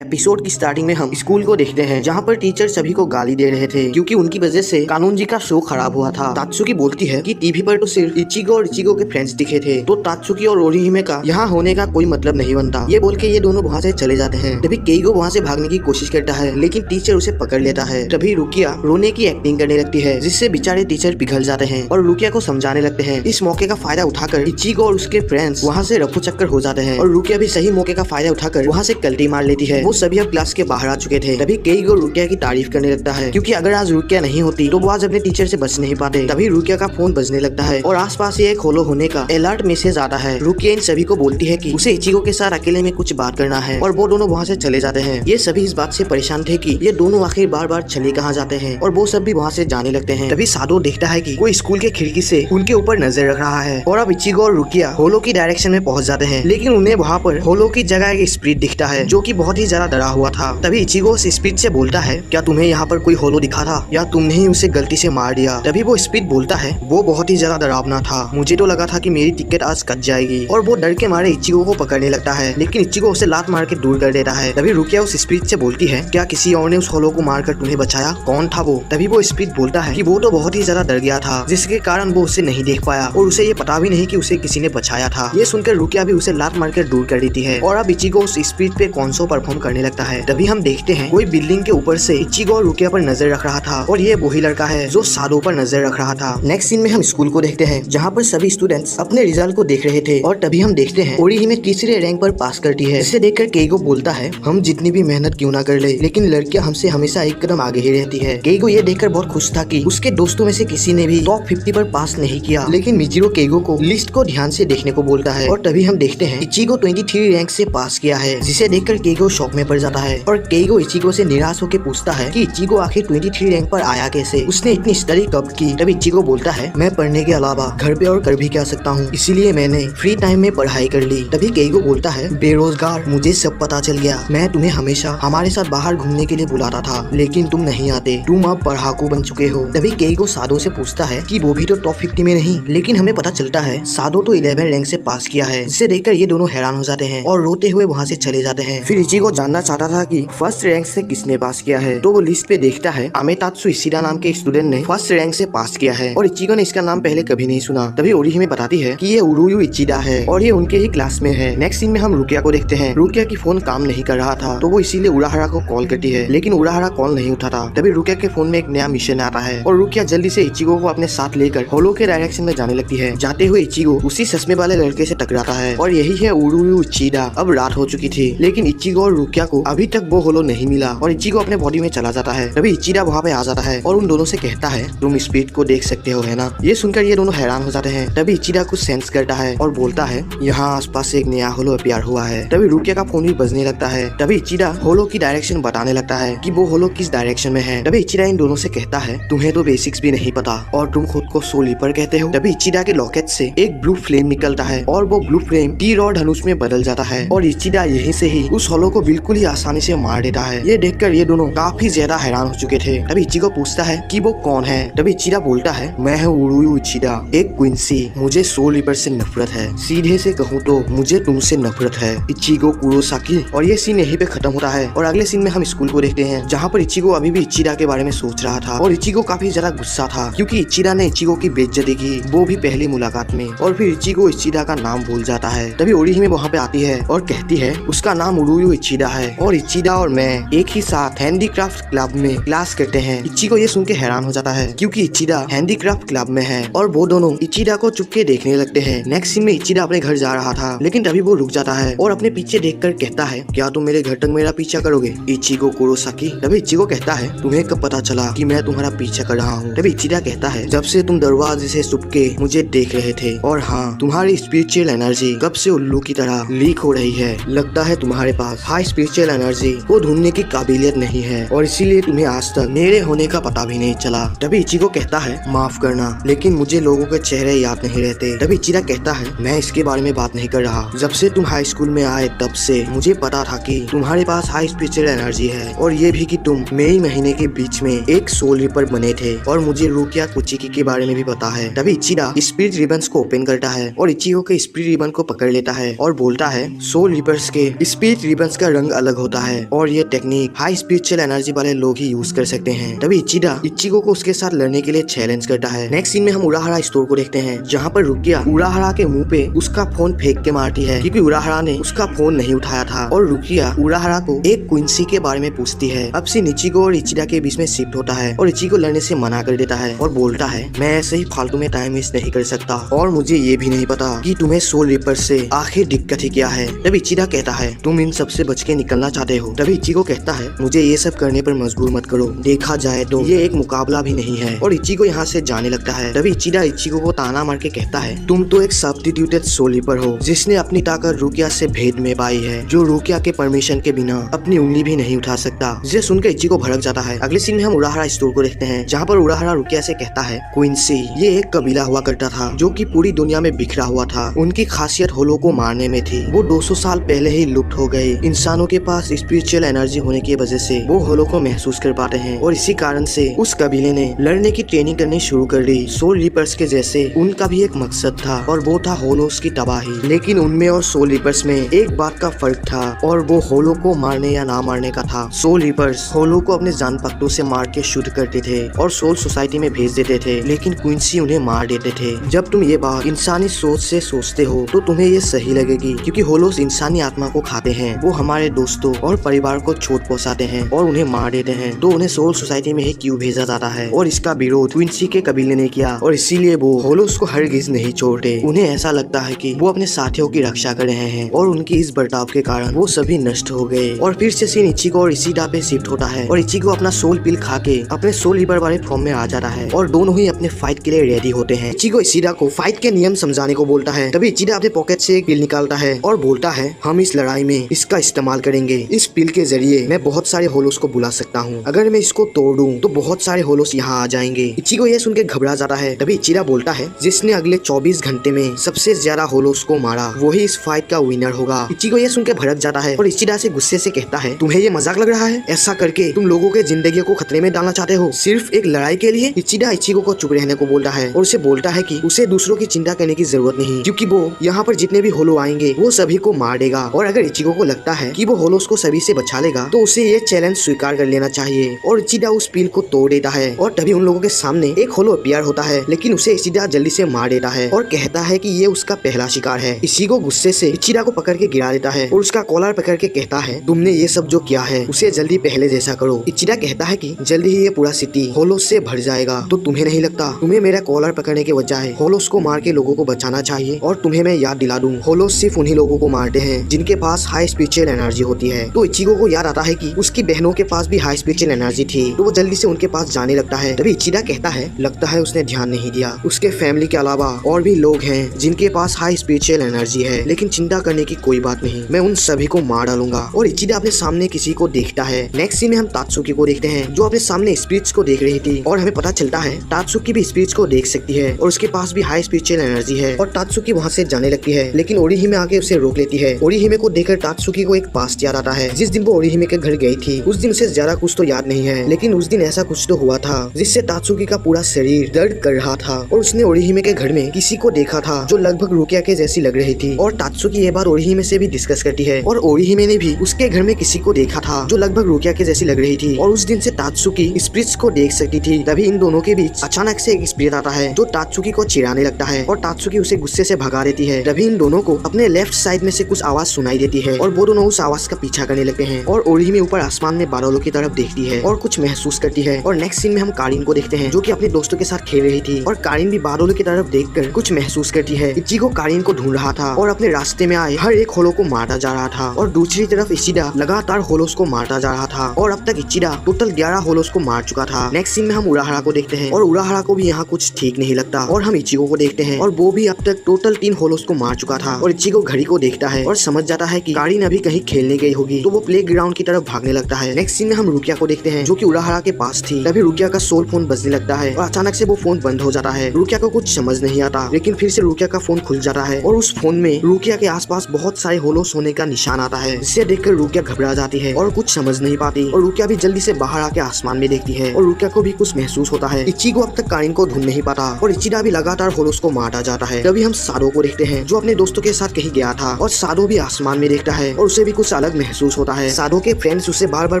Episode की starting में हम स्कूल को देखते हैं जहाँ पर टीचर सभी को गाली दे रहे थे क्योंकि उनकी वजह से कानून जी का शो खराब हुआ था। तात्सुकी बोलती है कि टीवी पर तो सिर्फ इचिगो और इचिगो के फ्रेंड्स दिखे थे, तो तात्सुकी और ओरिहिमे का यहाँ होने का कोई मतलब नहीं बनता। ये बोल के ये दोनों वहाँ से चले जाते हैं। तभी केइगो वहाँ से भागने की कोशिश करता है लेकिन टीचर उसे पकड़ लेता है। तभी रुकिया रोने की एक्टिंग करने लगती है जिससे बेचारे टीचर पिघल जाते हैं और रुकिया को समझाने लगते हैं। इस मौके का फायदा उठाकर इचिगो और उसके फ्रेंड्स वहाँ से रफू चक्कर हो जाते हैं और रुकिया भी सही मौके का फायदा उठाकर वहाँ से कल्टी मार लेती है। वो सभी अब क्लास के बाहर आ चुके थे। तभी केइगो रुकिया की तारीफ करने लगता है क्योंकि अगर आज रुकिया नहीं होती तो वो आज अपने टीचर से बच नहीं पाते। तभी रुकिया का फोन बजने लगता है और आसपास एक होलो होने का अलर्ट मैसेज आता है। रुकिया इन सभी को बोलती है कि उसे इचिगो के साथ अकेले में कुछ बात करना है और वो दोनों वहाँ से चले जाते हैं। ये सभी इस बात से परेशान थे कि ये दोनों आखिर बार बार चले कहाँ जाते हैं और वो सब भी वहाँ से जाने लगते हैं। तभी सादो देखता है कि कोई स्कूल के खिड़की से उनके ऊपर नजर रख रहा है और अब इचिगो और रुकिया होलो की डायरेक्शन में पहुँच जाते हैं, लेकिन उन्हें वहाँ पर होलो की जगह एक स्पिरिट दिखता है जो की बहुत ही ज्यादा डरा हुआ था। तभी इचिगो उस स्पिरिट से बोलता है, क्या तुम्हें यहाँ पर कोई होलो दिखा था या तुमने ही उसे गलती से मार दिया? तभी वो स्पिरिट बोलता है, वो बहुत ही ज्यादा डरावना था, मुझे तो लगा था कि मेरी टिकट आज कट जाएगी। और वो डर के मारे इचिगो को पकड़ने लगता है लेकिन इचिगो उसे लात मार के दूर कर देता है। तभी रुकिया उस स्पिरिट से बोलती है, क्या किसी और ने उस होलो को मारकर तुम्हें बचाया? कौन था वो? तभी वो स्पिरिट बोलता है कि वो तो बहुत ही ज्यादा डर गया था जिसके कारण वो उसे नहीं देख पाया और उसे ये पता भी नहीं कि उसे किसी ने बचाया था। ये सुनकर रुकिया भी उसे लात मारकर दूर कर देती है और अब इचिगो उस स्पिरिट पे कॉन्सो परफॉर्म करने लगता है। तभी हम देखते हैं कोई बिल्डिंग के ऊपर से इचिगो और रुकिया पर नजर रख रहा था और ये वही लड़का है जो सादो पर नजर रख रहा था। नेक्स्ट सीन में हम स्कूल को देखते हैं जहाँ पर सभी स्टूडेंट्स अपने रिजल्ट को देख रहे थे और तभी हम देखते हैं ओरिहिमे तीसरे रैंक पर पास करती है। इसे देखकर केइगो बोलता है, हम जितनी भी मेहनत क्यों ना कर ले लेकिन लड़कियां हमसे हमेशा एक कदम आगे ही रहती है। केइगो ये देखकर बहुत खुश था कि उसके दोस्तों में से किसी ने भी टॉप 50 पर पास नहीं किया, लेकिन मिचिरो केइगो को लिस्ट को ध्यान से देखने को बोलता है और तभी हम देखते हैं इचिगो 23 रैंक से पास किया है, जिसे देखकर केइगो शॉक में पड़ जाता है और केइगो इचिगो से निराश होकर पूछता है कि इचिगो आखिर 23 रैंक पर आया कैसे, उसने इतनी स्टडी कब की? तभी इचिगो बोलता है, मैं पढ़ने के अलावा घर पे और कर भी क्या सकता हूँ, इसीलिए मैंने फ्री टाइम में पढ़ाई कर ली। तभी केइगो बोलता है, बेरोजगार, मुझे सब पता चल गया, मैं तुम्हें हमेशा हमारे साथ बाहर घूमने के लिए बुलाता था लेकिन तुम नहीं आते, तुम अब पढ़ाकू बन चुके हो। तभी केइगो सादो से पूछता है कि वो भी तो टॉप 50 में नहीं, लेकिन हमें पता चलता है सादो तो 11 रैंक से पास किया है। जिसे देखकर ये दोनों हैरान हो जाते हैं और रोते हुए वहाँ से चले जाते हैं। फिर इचिगो जानना चाहता था कि फर्स्ट रैंक से किसने पास किया है, तो वो लिस्ट पे देखता है अमेतात्सु इशिदा नाम के स्टूडेंट ने फर्स्ट रैंक से पास किया है और इचिगो ने इसका नाम पहले कभी नहीं सुना। तभी ओरिहिमे बताती है कि ये उरुयु इचिदा है और ये उनके ही क्लास में है। नेक्स्ट सीन में हम रुकिया को देखते हैं। रुकिया की फोन काम नहीं कर रहा था तो वो इसीलिए उराहारा को कॉल करती है लेकिन उराहारा कॉल नहीं उठाता। तभी रुकिया के फोन में एक नया मिशन आता है और रुकिया जल्दी से इचिगो को अपने साथ लेकर होलो के डायरेक्शन में जाने लगती है। जाते हुए इचिगो उसी चश्मे वाले लड़के से टकराता है और यही है उरुयु इचिदा। अब रात हो चुकी थी लेकिन इचिगो और रुकिया को अभी तक वो होलो नहीं मिला और इचिगो अपने बॉडी में चला जाता है। तभी इचिदा वहाँ पे आ जाता है और उन दोनों से कहता है, तुम स्पीड को देख सकते हो है ना? ये सुनकर ये दोनों हैरान हो जाते हैं। तभी इचिदा कुछ सेंस करता है और बोलता है, यहाँ आसपास एक नया होलो अपीयर हुआ है। तभी रुकिया का फोन भी बजने लगता है। तभी इचिदा होलो की डायरेक्शन बताने लगता है कि वो होलो किस डायरेक्शन में है। तभी इचिदा इन दोनों से कहता है, तुम्हें तो बेसिक्स भी नहीं पता और तुम खुद को सोल रीपर कहते हो। तभी इचिदा के लॉकेट से एक ब्लू फ्लेम निकलता है और वो ब्लू फ्लेम टी रॉड धनुष में बदल जाता है और इचिदा यहीं से ही उस होलो को बिल्कुल ही आसानी से मार देता है। ये देखकर ये दोनों काफी ज्यादा हैरान हो चुके थे। तभी इचिगो पूछता है कि वो कौन है। तभी इचिदा बोलता है, मैं हूँ उरुयु इचिदा, एक क्विंसी, मुझे सोल रीपर से नफरत है, सीधे से कहूँ तो मुझे तुमसे नफरत है, इचिगो कुरोसाकी। और ये सीन यहीं पे खत्म होता है और अगले सीन में हम स्कूल को देखते हैं जहाँ पर इचिगो अभी भी इचिदा के बारे में सोच रहा था और इचिगो काफी ज्यादा गुस्सा था क्योंकि इचिदा ने इचिगो की बेइज्जती की, वो भी पहली मुलाकात में। और फिर इचिगो इचिदा का नाम भूल जाता है। तभी ओरिहिमे वहाँ पे आती है और कहती है उसका नाम उरुयु इचिदा है और इचिदा और मैं एक ही साथ हैंडीक्राफ्ट क्लब में क्लास करते हैं। इचिगो ये सुन के हैरान हो जाता है क्योंकि इचिदा हैंडीक्राफ्ट क्लब में है और वो दोनों इचिदा को चुपके देखने लगते हैं। नेक्स्ट सीन में इचिदा अपने घर जा रहा था लेकिन तभी वो रुक जाता है और अपने पीछे देखकर कहता है, क्या तुम मेरे घर तक मेरा पीछा करोगे इचिगो कुरोसाकी? तभी इचिगो कहता है, तुम्हें कब पता चला कि मैं तुम्हारा पीछा कर रहा हूँ? तभी इचिदा कहता है, जब से तुम दरवाजे से चुपके मुझे देख रहे थे और हाँ, तुम्हारी स्पिरिचुअल एनर्जी कब से उल्लू की तरह लीक हो रही है। लगता है तुम्हारे पास हाई स्पिरिचुअल एनर्जी को ढूंढने की काबिलियत नहीं है और इसीलिए तुम्हें आज तक मेरे होने का पता भी नहीं चला। तभी इचिगो कहता है, माफ करना लेकिन मुझे लोगों के चेहरे याद नहीं रहते। तभी इचिदा कहता है, मैं इसके बारे में बात नहीं कर रहा, जब से तुम हाई स्कूल में आए तब से मुझे पता था कि तुम्हारे पास हाई स्पिरिचुअल एनर्जी है और ये भी कि तुम मई महीने के बीच में एक सोल रीपर बने थे और मुझे रुकिया कुचिकी के बारे में भी पता है। तभी इचिदा स्पिरिट रिबन्स को ओपन करता है और इचिगो के स्पिरिट रिबन को पकड़ लेता है और बोलता है, सोल रीपर्स के स्पिरिट रिबन्स का रंग रंग अलग होता है और ये टेक्निक हाई स्पिरिचुअल एनर्जी वाले लोग ही यूज कर सकते हैं। तभी इचिडा इचिगो को उसके साथ लड़ने के लिए चैलेंज करता है। नेक्स्ट सीन में हम उराहारा स्टोर को देखते हैं, जहाँ पर रुकिया उराहारा के मुंह पे उसका फोन फेंक के मारती है क्योंकि उराहारा ने उसका फोन नहीं उठाया था। और रुकिया उराहारा को एक क्विंसी के बारे में पूछती है। अब सीन इचिगो और इचिडा के बीच में शिफ्ट होता है और इचिगो लड़ने से मना कर देता है और बोलता है मैं ऐसे ही फालतू में टाइम वेस्ट नहीं कर सकता और मुझे ये भी नहीं पता कि तुम्हें सोल रिपर से आखिर दिक्कत ही क्या है। तभी इचिडा कहता है तुम इन सब से बच के निकलना चाहते हो। तभी इचिगो कहता है मुझे ये सब करने पर मजबूर मत करो, देखा जाए तो ये एक मुकाबला भी नहीं है। और इचिगो यहाँ से जाने लगता है। तभी इचिडा इचिगो को ताना मार के कहता है तुम तो एक सब्स्टिट्यूटेड सोल रिपर हो जिसने अपनी ताकत रुकिया से भेद में पाई है, जो रुकिया के परमिशन के बिना अपनी उंगली भी नहीं उठा सकता। जिसे सुनकर इचिगो भड़क जाता है। अगले सीन में हम उराहारा स्टोर को देखते हैं, जहाँ पर उराहारा रुकिया से कहता है क्विंसी ये एक कबीला हुआ करता था जो कि पूरी दुनिया में बिखरा हुआ था। उनकी खासियत होलो को मारने में थी। वो 200 साल पहले ही लुप्त हो गए। इंसानों के पास स्पिरिचुअल एनर्जी होने की वजह से वो होलो को महसूस कर पाते हैं और इसी कारण से उस कबीले ने लड़ने की ट्रेनिंग करनी शुरू कर दी। सोल रिपर्स के जैसे उनका भी एक मकसद था और वो था होलोस की तबाही। लेकिन उनमें और सोल रिपर्स में एक बात का फर्क था और वो होलो को मारने या ना मारने का था। सोल रिपर्स होलो को अपने जान पख्तों से मार के शुद्ध करते थे और सोल सोसाइटी में भेज देते थे, लेकिन क्विंसी उन्हें मार देते थे। जब तुम ये बात इंसानी सोच से सोचते हो तो तुम्हें ये सही लगेगी क्योंकि होलोस इंसानी आत्मा को खाते हैं। वो हमारे दोस्तों और परिवार को चोट पहुंचाते हैं और उन्हें मार देते हैं, तो उन्हें सोल सोसाइटी में ही क्यों भेजा जाता है। और इसका विरोध क्विंसी के कबीले ने किया और इसीलिए वो होलोस को हरगिज नहीं छोड़ते। उन्हें ऐसा लगता है कि वो अपने साथियों की रक्षा कर रहे हैं और उनकी इस बर्ताव के कारण वो सभी नष्ट हो गए। और फिर से सीन इचिगो और इशिडा पे शिफ्ट होता है और इचिगो अपना सोल पिल खा के अपने सोल रिपर वाले फॉर्म में आ जाता है और दोनों ही अपने फाइट के लिए रेडी होते हैं। इचिगो इशिडा को फाइट के नियम समझाने को बोलता है। तभी इशिडा अपने पॉकेट से एक पिल निकालता है और बोलता है हम इस लड़ाई में इसका इस्तेमाल करेंगे। इस पिल के जरिए मैं बहुत सारे होलोस को बुला सकता हूँ। अगर मैं इसको तोड़ दूं तो बहुत सारे होलोस यहाँ आ जाएंगे। इचिगो ये सुन के घबरा जाता है। तभी इचिडा बोलता है जिसने अगले 24 घंटे में सबसे ज्यादा होलोस को मारा वही इस फाइट का विनर होगा। इचिगो ये सुन के भड़क जाता है और इचिडा से गुस्से से कहता है तुम्हें ये मजाक लग रहा है? ऐसा करके तुम लोगों के जिंदगी को खतरे में डालना चाहते हो सिर्फ एक लड़ाई के लिए? इचिडा इचिगो को चुप रहने को बोलता है और उसे बोलता है कि उसे दूसरों की चिंता करने की जरूरत नहीं क्योंकि वो यहाँ पर जितने भी होलो आएंगे वो सभी को मार देगा। और अगर इचिगो को लगता है कि वो होलोस को सभी से बचा लेगा तो उसे ये चैलेंज स्वीकार कर लेना चाहिए। और इचिडा उस पिल को तोड़ देता है और तभी उन लोगों के सामने एक होलो अपीयर होता है, लेकिन उसे इचिडा जल्दी से मार देता है और कहता है कि ये उसका पहला शिकार है। इचिगो गुस्से से इचिडा को पकड़ के गिरा देता है और उसका कॉलर पकड़ के कहता है तुमने ये सब जो किया है उसे जल्दी पहले जैसा करो। इचिडा कहता है कि जल्दी ही ये पूरा सिटी होलोस से भर जाएगा, तो तुम्हें नहीं लगता तुम्हें मेरा कॉलर पकड़ने के बजाय होलोस को मार के लोगों को बचाना चाहिए? और तुम्हें मैं याद दिला दूं होलोस सिर्फ उन्हीं लोगों को मारते हैं जिनके पास हाई स्पिरिचुअल एनर्जी होती है। तो इचिगो को याद आता है कि उसकी बहनों के पास भी हाई स्पिरिचुअल एनर्जी थी, तो वो जल्दी से उनके पास जाने लगता है। तभी इचिडा कहता है लगता है उसने ध्यान नहीं दिया, उसके फैमिली के अलावा और भी लोग हैं जिनके पास हाई स्पिरिचुअल एनर्जी है, लेकिन चिंता करने की कोई बात नहीं, मैं उन सभी को मार डालूंगा। और इचिडा अपने सामने किसी को देखता है। नेक्स्ट सीन में हम तात्सुकी को देखते हैं जो अपने सामने स्पिरिट्स को देख रही थी और हमें पता चलता है तात्सुकी भी स्पिरिट्स को देख सकती है और उसके पास भी हाई स्पिरिचुअल एनर्जी है। और तात्सुकी वहाँ से जाने लगती है, लेकिन ओरिहिमे आके उसे रोक लेती है। ओरिहिमे को देखकर तात्सुकी को एक पास्ट याद आता है। जिस दिन वो ओरिहिमे के घर गई थी उस दिन उसे ज्यादा कुछ तो याद नहीं है, लेकिन उस दिन ऐसा कुछ तो हुआ था जिससे तात्सुकी का पूरा शरीर दर्द कर रहा था और उसने ओरिहिमे के घर में किसी को देखा था जो लगभग रुकिया के जैसी लग रही थी। और तात्सुकी ये बात ओरिहिमे से भी डिस्कस करती है और ओरिहिमे ने भी उसके घर में किसी को देखा था जो लगभग रुकिया के जैसी लग रही थी और उस दिन से तात्सुकी स्पिरिट्स को देख सकती थी। तभी इन दोनों के बीच अचानक से एक स्पिरिट आता है जो तात्सुकी को चिढ़ाने लगता है और तात्सुकी उसे गुस्से से भगा देती है। तभी इन दोनों को अपने लेफ्ट साइड में से कुछ आवाज सुनाई देती है और वो दोनों उस आवाज का पीछा करने लगते हैं और ओरिहिमे ऊपर आसमान में बादलों की तरफ देखती है और कुछ महसूस करती है। और नेक्स्ट सीन में हम कारिन को देखते हैं जो कि अपने दोस्तों के साथ खेल रही थी और कारिन भी बादलों की तरफ देखकर कुछ महसूस करती है। इचिगो कारिन को ढूंढ रहा था और अपने रास्ते में आए हर एक होलो को मारता जा रहा था और दूसरी तरफ इचिडा लगातार होलोस को मारता जा रहा था और अब तक इचिडा टोटल 11 होलोस को मार चुका था। नेक्स्ट सीन में हम उराहारा को देखते हैं और उराहारा को भी यहाँ कुछ ठीक नहीं लगता और हम इचिगो को देखते हैं और वो भी अब तक टोटल 3 होलोस को मार चुका था। और इचिगो घड़ी को देखता है और समझ जाता है कि कारिन अभी कहीं खेलने गई होगी, तो वो प्ले ग्राउंड की तरफ भागने लगता है। नेक्स्ट सीन में हम रुकिया को देखते हैं जो कि उराहारा के पास थी। तभी रुकिया का सोल फोन बजने लगता है और अचानक से वो फोन बंद हो जाता है। रुकिया को कुछ समझ नहीं आता, लेकिन फिर से रुकिया का फोन खुल जाता है और उस फोन में रुकिया के आसपास बहुत सारे होलोस होने का निशान आता है, जिसे देखकर रुकिया घबरा जाती है और कुछ समझ नहीं पाती। और रुकिया भी जल्दी से बाहर आके आसमान में देखती है और रुकिया को भी कुछ महसूस होता है। इचिगो अब तक कारिन को ढूंढ नहीं पाता और इचिडा भी लगातार होलोस को मारता जाता है। तभी हम सादो को देखते हैं जो अपने दोस्तों के साथ कहीं गया था और सादो भी आसमान में देखता है और उसे भी कुछ अलग महसूस होता है। सादो के फ्रेंड्स उसे बार बार